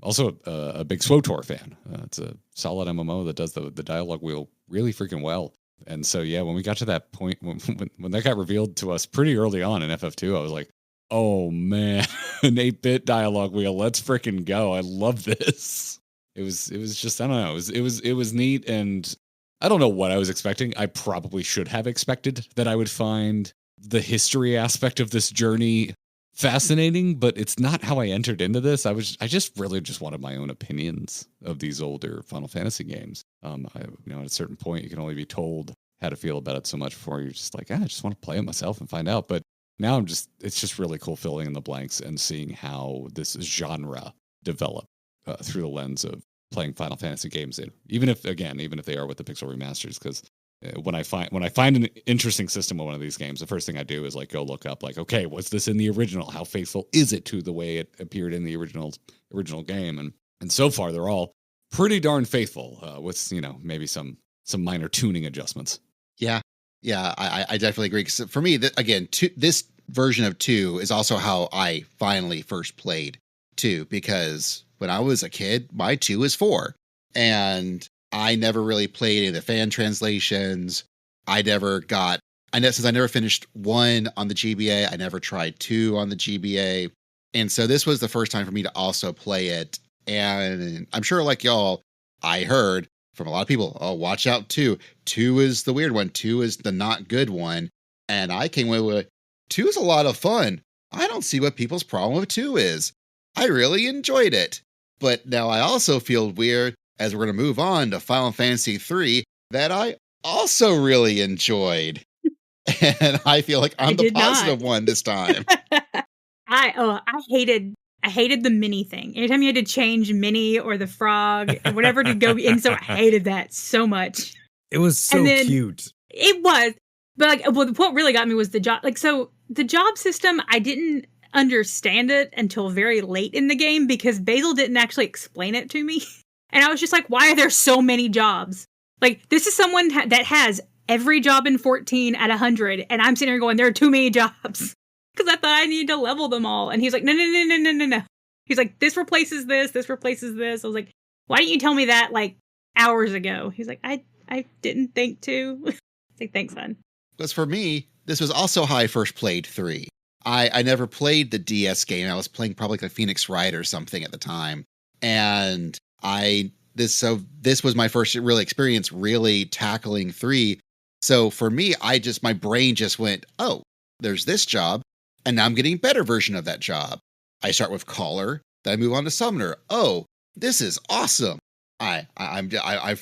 [SPEAKER 4] also a big SWTOR fan. It's a solid MMO that does the dialogue wheel really freaking well. And so yeah, when we got to that point when that got revealed to us pretty early on in FF2, I was like, oh man, an 8-bit dialogue wheel. Let's freaking go. I love this. It was just, I don't know. It was neat. And I don't know what I was expecting. I probably should have expected that I would find the history aspect of this journey fascinating, but it's not how I entered into this. I just really just wanted my own opinions of these older Final Fantasy games. At a certain point, you can only be told how to feel about it so much before you're just like, I just want to play it myself and find out. But now it's just really cool filling in the blanks and seeing how this genre developed through the lens of playing Final Fantasy games. Even if they are with the Pixel remasters, because when I find an interesting system of one of these games, the first thing I do is like go look up like, okay, was this in the original? How faithful is it to the way it appeared in the original game? And so far they're all pretty darn faithful, with maybe some minor tuning adjustments.
[SPEAKER 1] Yeah, I definitely agree. 'Cause for me, this version of 2 is also how I finally first played 2, because when I was a kid, my 2 is 4. And I never really played any of the fan translations. Since I never finished 1 on the GBA, I never tried 2 on the GBA. And so this was the first time for me to also play it. And I'm sure like y'all, I heard from a lot of people, oh, watch out 2. 2 is the weird one. 2 is the not good one. And I came away with 2 is a lot of fun. I don't see what people's problem with 2 is. I really enjoyed it. But now I also feel weird as we're going to move on to Final Fantasy III that I also really enjoyed. And I feel like I'm the positive one this time.
[SPEAKER 2] I hated I hated the mini thing. Anytime you had to change Minnie or the frog or whatever to go in, so I hated that so much.
[SPEAKER 3] It was so cute.
[SPEAKER 2] It was. But like, well, what really got me was the job. Like, so the job system, I didn't understand it until very late in the game because Basil didn't actually explain it to me. And I was just like, why are there so many jobs? Like, this is someone that has every job in 14 at 100. And I'm sitting here going, there are too many jobs. Because I thought I needed to level them all. And he's like, no. He's like, this replaces this. This replaces this. I was like, why didn't you tell me that like hours ago? He's like, I didn't think to. I was like, thanks, son.
[SPEAKER 1] Because for me, this was also how I first played 3. I never played the DS game. I was playing probably like Phoenix Wright or something at the time. And this was my first real experience really tackling 3. So for me, my brain just went, oh, there's this job, and now I'm getting a better version of that job. I start with Caller, then I move on to Summoner. Oh, this is awesome. I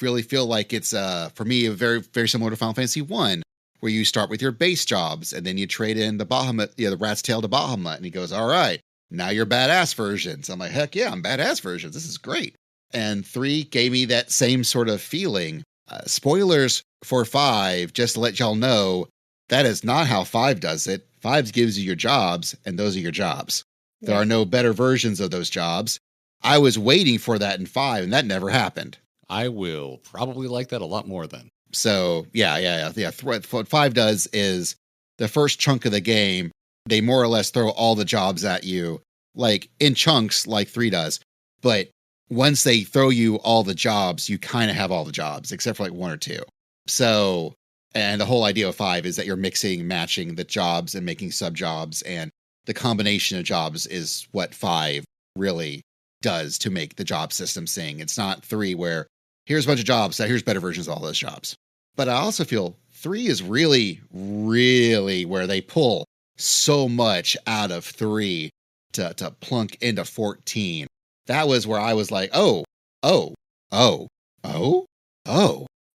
[SPEAKER 1] really feel like it's for me very, very similar to Final Fantasy 1. Where you start with your base jobs and then you trade in the Bahamut, the rat's tail to Bahamut. And he goes, all right, now you're badass versions. I'm like, heck yeah, I'm badass versions. This is great. And 3 gave me that same sort of feeling. Spoilers for 5, just to let y'all know, that is not how 5 does it. 5 gives you your jobs, and those are your jobs. Yeah. There are no better versions of those jobs. I was waiting for that in 5, and that never happened.
[SPEAKER 4] I will probably like that a lot more then.
[SPEAKER 1] So, yeah. What 5 does is the first chunk of the game, they more or less throw all the jobs at you, like in chunks, like 3 does. But once they throw you all the jobs, you kind of have all the jobs, except for like 1 or 2. So, and the whole idea of 5 is that you're mixing, matching the jobs and making sub-jobs, and the combination of jobs is what 5 really does to make the job system sing. It's not 3 where here's a bunch of jobs, so here's better versions of all those jobs. But I also feel 3 is really, really where they pull so much out of 3 to plunk into 14. That was where I was like, oh.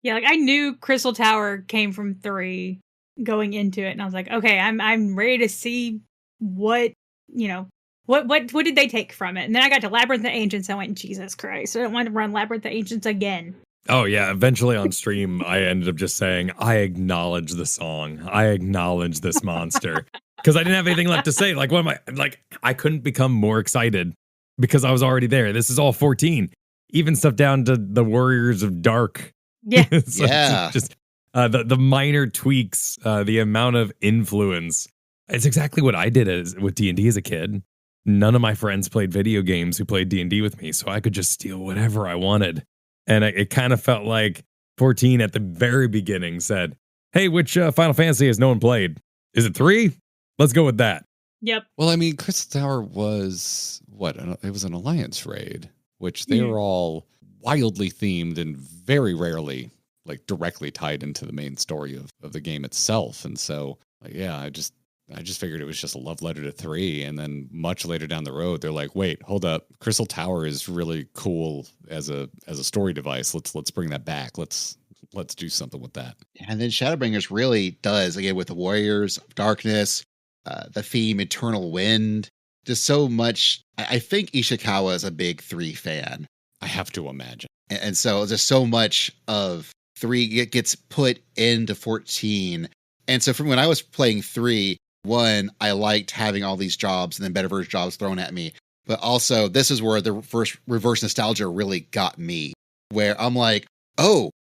[SPEAKER 2] Yeah, like I knew Crystal Tower came from 3 going into it, and I was like, okay, I'm ready to see what did they take from it. And then I got to Labyrinth of Ancients, and I went, Jesus Christ, I don't want to run Labyrinth of Ancients again.
[SPEAKER 3] Oh, yeah. Eventually on stream, I ended up just saying, I acknowledge the song. I acknowledge this monster. Because I didn't have anything left to say. Like, what am I? Like, I couldn't become more excited because I was already there. This is all 14. Even stuff down to the Warriors of Dark.
[SPEAKER 2] Yeah.
[SPEAKER 3] So yeah. Just the minor tweaks, the amount of influence. It's exactly what I did with D&D as a kid. None of my friends played video games who played D&D with me, so I could just steal whatever I wanted. And it kind of felt like 14 at the very beginning said, hey, which Final Fantasy has no one played? Is it 3? Let's go with that.
[SPEAKER 2] Yep.
[SPEAKER 4] Well, I mean, Crystal Tower was, it was an Alliance raid, which they were all wildly themed and very rarely like directly tied into the main story of the game itself. And so, like, yeah, I just figured it was just a love letter to 3. And then much later down the road, they're like, wait, hold up. Crystal Tower is really cool as a story device. Let's bring that back. Let's do something with that.
[SPEAKER 1] And then Shadowbringers really does, again, with the Warriors of Darkness, the theme Eternal Wind, just so much. I think Ishikawa is a big 3 fan.
[SPEAKER 4] I have to imagine.
[SPEAKER 1] And so just so much of 3 gets put into 14. And so from when I was playing 3, 1, I liked having all these jobs and then better version jobs thrown at me. But also, this is where the first reverse nostalgia really got me, where I'm like, oh,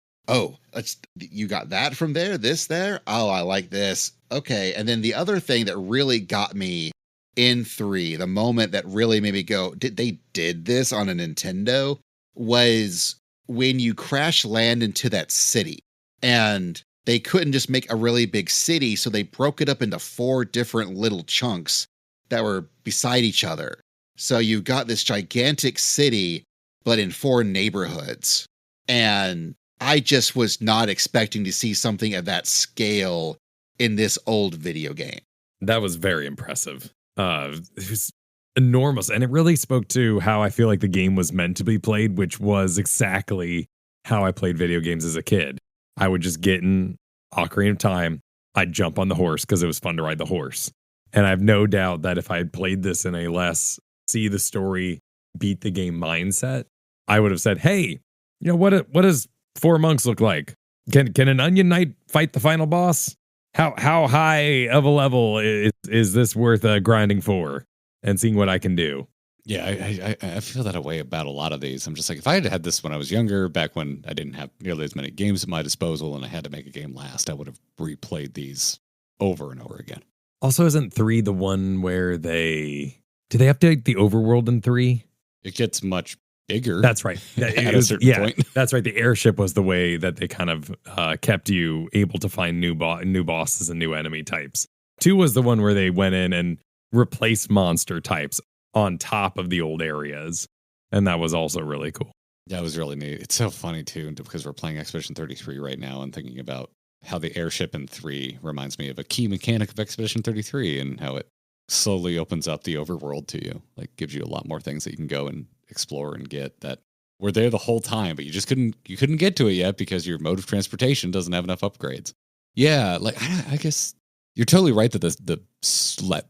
[SPEAKER 1] you got that from there, this there? Oh, I like this. Okay. And then the other thing that really got me in 3, the moment that really made me go, they did this on a Nintendo, was when you crash land into that city. And they couldn't just make a really big city, so they broke it up into 4 different little chunks that were beside each other. So you got this gigantic city, but in 4 neighborhoods. And I just was not expecting to see something of that scale in this old video game.
[SPEAKER 3] That was very impressive. It was enormous. And it really spoke to how I feel like the game was meant to be played, which was exactly how I played video games as a kid. I would just get in Ocarina of Time. I'd jump on the horse because it was fun to ride the horse. And I have no doubt that if I had played this in a less see the story beat the game mindset, I would have said, hey, what does 4 monks look like? Can an onion knight fight the final boss? How high of a level is this worth grinding for and seeing what I can do?
[SPEAKER 4] Yeah, I feel that way about a lot of these. I'm just like, if I had had this when I was younger, back when I didn't have nearly as many games at my disposal and I had to make a game last, I would have replayed these over and over again.
[SPEAKER 3] Also, isn't 3 the one where do they update the overworld in 3?
[SPEAKER 4] It gets much bigger.
[SPEAKER 3] That's right.
[SPEAKER 4] At a certain point.
[SPEAKER 3] That's right. The airship was the way that they kind of kept you able to find new bosses and new enemy types. 2 was the one where they went in and replaced monster types on top of the old areas. And that was also really cool.
[SPEAKER 4] That was really neat. It's so funny, too, because we're playing Expedition 33 right now and thinking about how the airship in 3 reminds me of a key mechanic of Expedition 33 and how it slowly opens up the overworld to you. Like, gives you a lot more things that you can go and explore and get that were there the whole time, but you couldn't get to it yet because your mode of transportation doesn't have enough upgrades. Yeah, like, I guess you're totally right that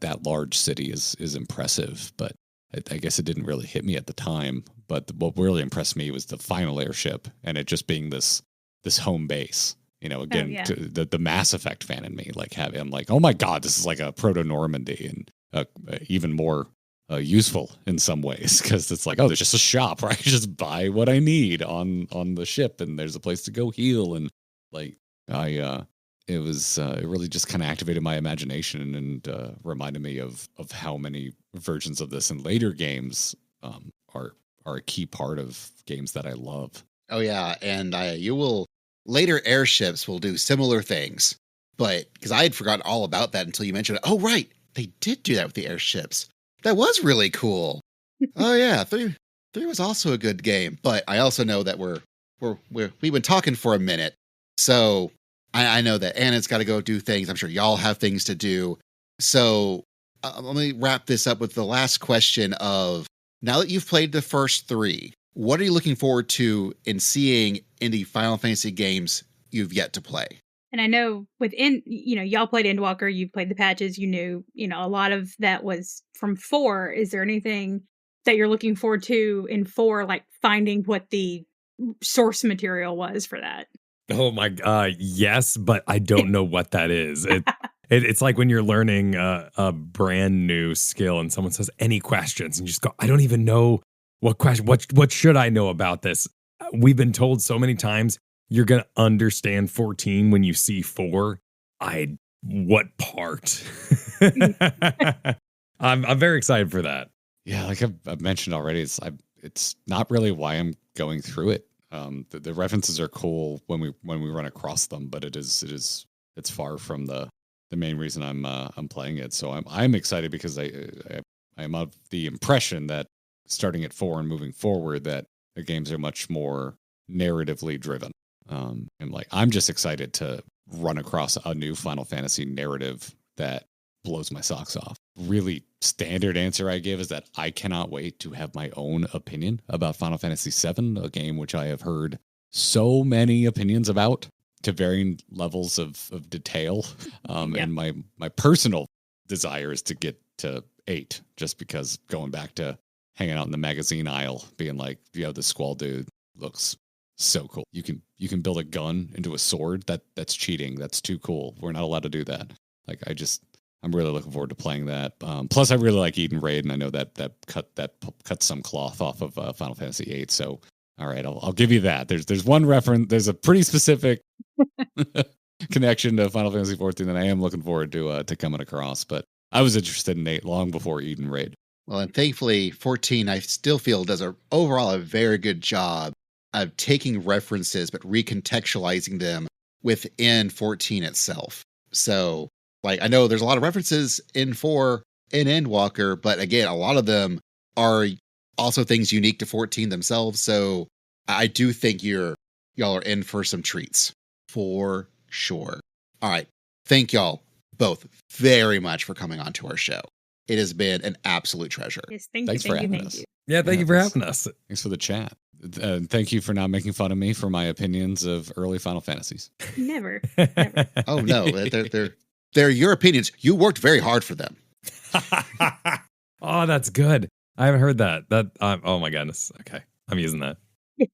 [SPEAKER 4] that large city is impressive, but I guess it didn't really hit me at the time. But what really impressed me was the final airship and it just being this home base. Again, the Mass Effect fan in me, like I'm like, oh my God, this is like a proto-Normandy and even more useful in some ways because it's like, oh, there's just a shop where I can just buy what I need on the ship and there's a place to go heal. And like, it really just kind of activated my imagination and reminded me of how many versions of this in later games are a key part of games that I love.
[SPEAKER 1] Oh yeah, and later airships will do similar things, but because I had forgotten all about that until you mentioned it. Oh right, they did do that with the airships. That was really cool. Oh yeah, 3 was also a good game, but I also know that we've been talking for a minute, so I know that Anna's got to go do things. I'm sure y'all have things to do. So let me wrap this up with the last question of, now that you've played the first 3, what are you looking forward to in seeing in the Final Fantasy games you've yet to play?
[SPEAKER 2] And I know y'all played Endwalker, you've played the patches, you knew, a lot of that was from 4. Is there anything that you're looking forward to in 4, like finding what the source material was for that?
[SPEAKER 3] Oh my God, yes, but I don't know what that is. It's like when you're learning a brand new skill and someone says, any questions? And you just go, I don't even know what question, what should I know about this? We've been told so many times, you're going to understand 14 when you see 4. What part? I'm very excited for that.
[SPEAKER 4] Yeah, like I've mentioned already, it's not really why I'm going through it. The references are cool when we run across them, but it's far from the main reason I'm playing it. So I'm excited because I'm of the impression that starting at 4 and moving forward, that the games are much more narratively driven. And like, I'm just excited to run across a new Final Fantasy narrative that blows my socks off. Really standard answer I give is that I cannot wait to have my own opinion about Final Fantasy VII, a game which I have heard so many opinions about to varying levels of detail. And my personal desire is to get to 8, just because going back to hanging out in the magazine aisle, being like, the Squall dude looks so cool. You can build a gun into a sword. That's cheating. That's too cool. We're not allowed to do that. Like, I'm really looking forward to playing that. Plus, I really like Eden Raid, and I know that cut some cloth off of Final Fantasy VIII. So, all right, I'll give you that. There's one reference. There's a pretty specific connection to Final Fantasy XIV that I am looking forward to coming across. But I was interested in 8 long before Eden Raid.
[SPEAKER 1] Well, and thankfully, 14, I still feel does overall a very good job of taking references but recontextualizing them within 14 itself. So, like, I know there's a lot of references in 4 in Endwalker, but again, a lot of them are also things unique to 14 themselves. So I do think y'all are in for some treats for sure. All right. Thank y'all both very much for coming on to our show. It has been an absolute treasure.
[SPEAKER 2] Yes, thank
[SPEAKER 4] Thanks
[SPEAKER 2] you.
[SPEAKER 4] for having us.
[SPEAKER 3] Yeah, thank you for having us.
[SPEAKER 4] Thanks for the chat. Thank you for not making fun of me for my opinions of early Final Fantasies.
[SPEAKER 2] Never.
[SPEAKER 1] Oh, no. They're your opinions. You worked very hard for them.
[SPEAKER 3] Oh, that's good. I haven't heard that. Oh my goodness. Okay, I'm using that.
[SPEAKER 1] You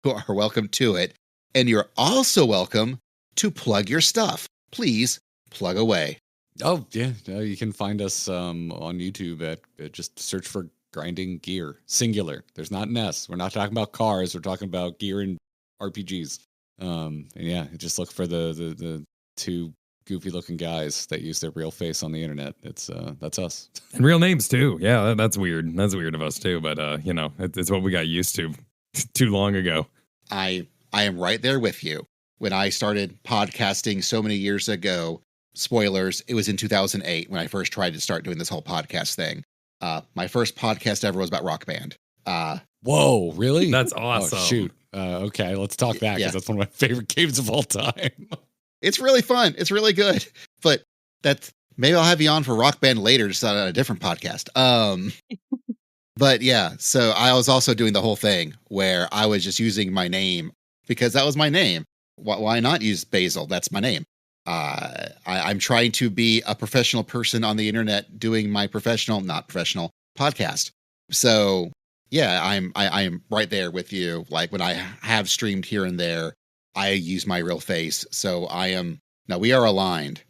[SPEAKER 1] are welcome to it. And you're also welcome to plug your stuff. Please plug away.
[SPEAKER 4] Oh, yeah. You can find us on YouTube at just search for Grinding Gear. Singular. There's not an S. We're not talking about cars. We're talking about gear and RPGs. And yeah, just look for the two goofy looking guys that use their real face on the internet. That's us.
[SPEAKER 3] And real names too. Yeah, that's weird. That's weird of us too. But it's what we got used to too long ago.
[SPEAKER 1] I am right there with you. When I started podcasting so many years ago, spoilers, it was in 2008 when I first tried to start doing this whole podcast thing. My first podcast ever was about Rock Band.
[SPEAKER 4] Whoa, really?
[SPEAKER 3] That's awesome.
[SPEAKER 4] Oh, shoot. Okay, let's talk that because that's one of my favorite games of all time.
[SPEAKER 1] It's really fun. It's really good. But maybe I'll have you on for Rock Band later, just on a different podcast. But yeah, so I was also doing the whole thing where I was just using my name because that was my name. Why not use Basil? That's my name. I'm trying to be a professional person on the internet doing my not professional podcast. So yeah, I am right there with you. Like when I have streamed here and there, I use my real face. So we are aligned.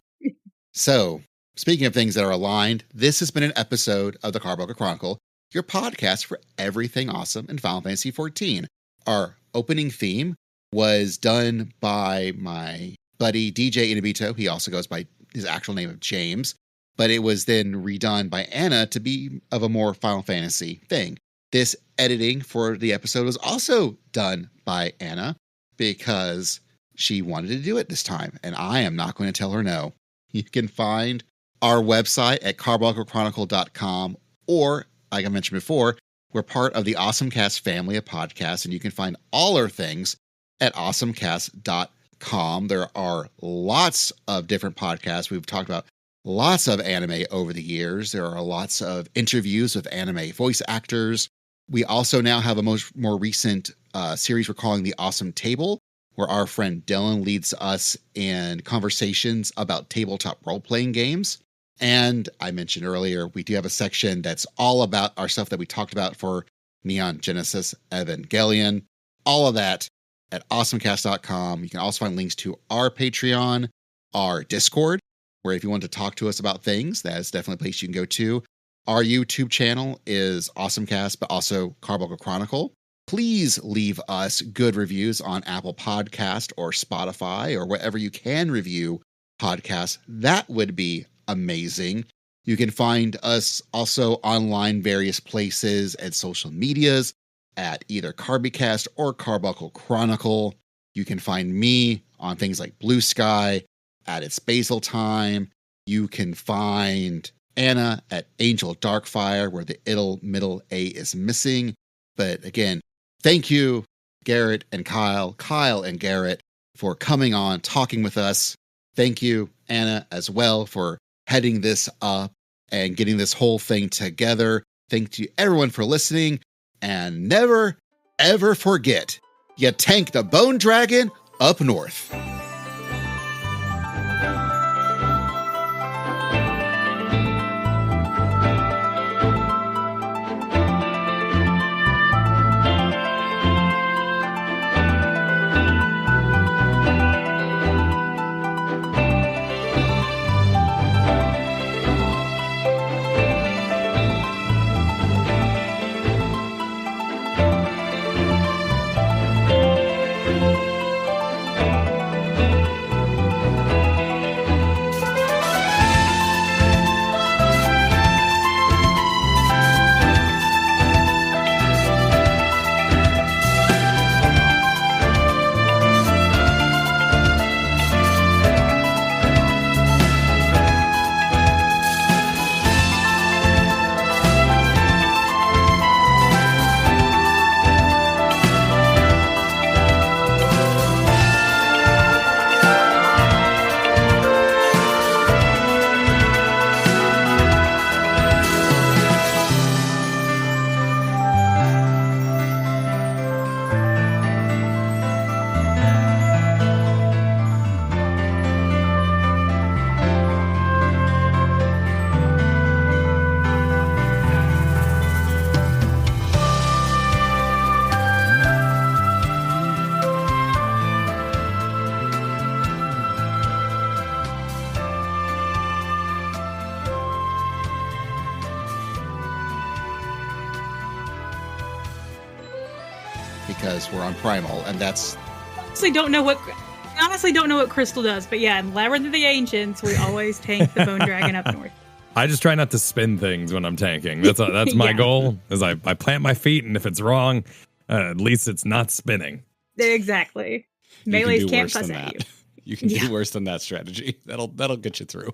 [SPEAKER 1] So speaking of things that are aligned, this has been an episode of the Carbuncle Chronicle, your podcast for everything awesome in Final Fantasy XIV. Our opening theme was done by my buddy DJ Inabito. He also goes by his actual name of James, but it was then redone by Anna to be of a more Final Fantasy thing. This editing for the episode was also done by Anna because she wanted to do it this time, and I am not going to tell her no. You can find our website at carbunclechronicle.com, or like I mentioned before, we're part of the AwesomeCast family of podcasts, and you can find all our things at awesomecast.com. There are lots of different podcasts. We've talked about lots of anime over the years. There are lots of interviews with anime voice actors. We also now have a more recent series we're calling The Awesome Table, where our friend Dylan leads us in conversations about tabletop role-playing games. And I mentioned earlier, we do have a section that's all about our stuff that we talked about for Neon Genesis Evangelion. All of that at awesomecast.com. You can also find links to our Patreon, our Discord, where if you want to talk to us about things, that is definitely a place you can go to. Our YouTube channel is AwesomeCast, but also Carbuncle Chronicle. Please leave us good reviews on Apple Podcast or Spotify or wherever you can review podcasts. That would be amazing. You can find us also online various places and social medias at either Carbicast or Carbuncle Chronicle. You can find me on things like Blue Sky at It's Basil Time. You can find Anna at Angel Darkfire, where the middle A is missing. But again, thank you, Garrett and Kyle and Garrett, for coming on, talking with us. Thank you, Anna, as well, for heading this up and getting this whole thing together. Thank you, everyone, for listening. And never, ever forget, you tank the Bone Dragon up north. because we're on Primal, and that's
[SPEAKER 2] honestly don't know what Crystal does, but yeah, in Labyrinth of the Ancients, we always tank the Bone Dragon up north.
[SPEAKER 3] I just try not to spin things when I'm tanking. That's my
[SPEAKER 2] Yeah.
[SPEAKER 3] goal. Is I plant my feet, and if it's wrong, at least it's not spinning.
[SPEAKER 2] Exactly.
[SPEAKER 4] You
[SPEAKER 2] Melees
[SPEAKER 4] can do
[SPEAKER 2] can't
[SPEAKER 4] worse
[SPEAKER 2] fuss
[SPEAKER 4] than
[SPEAKER 2] at
[SPEAKER 4] that.
[SPEAKER 2] you.
[SPEAKER 4] You can
[SPEAKER 2] Yeah.
[SPEAKER 4] do worse than that strategy. That'll get you through.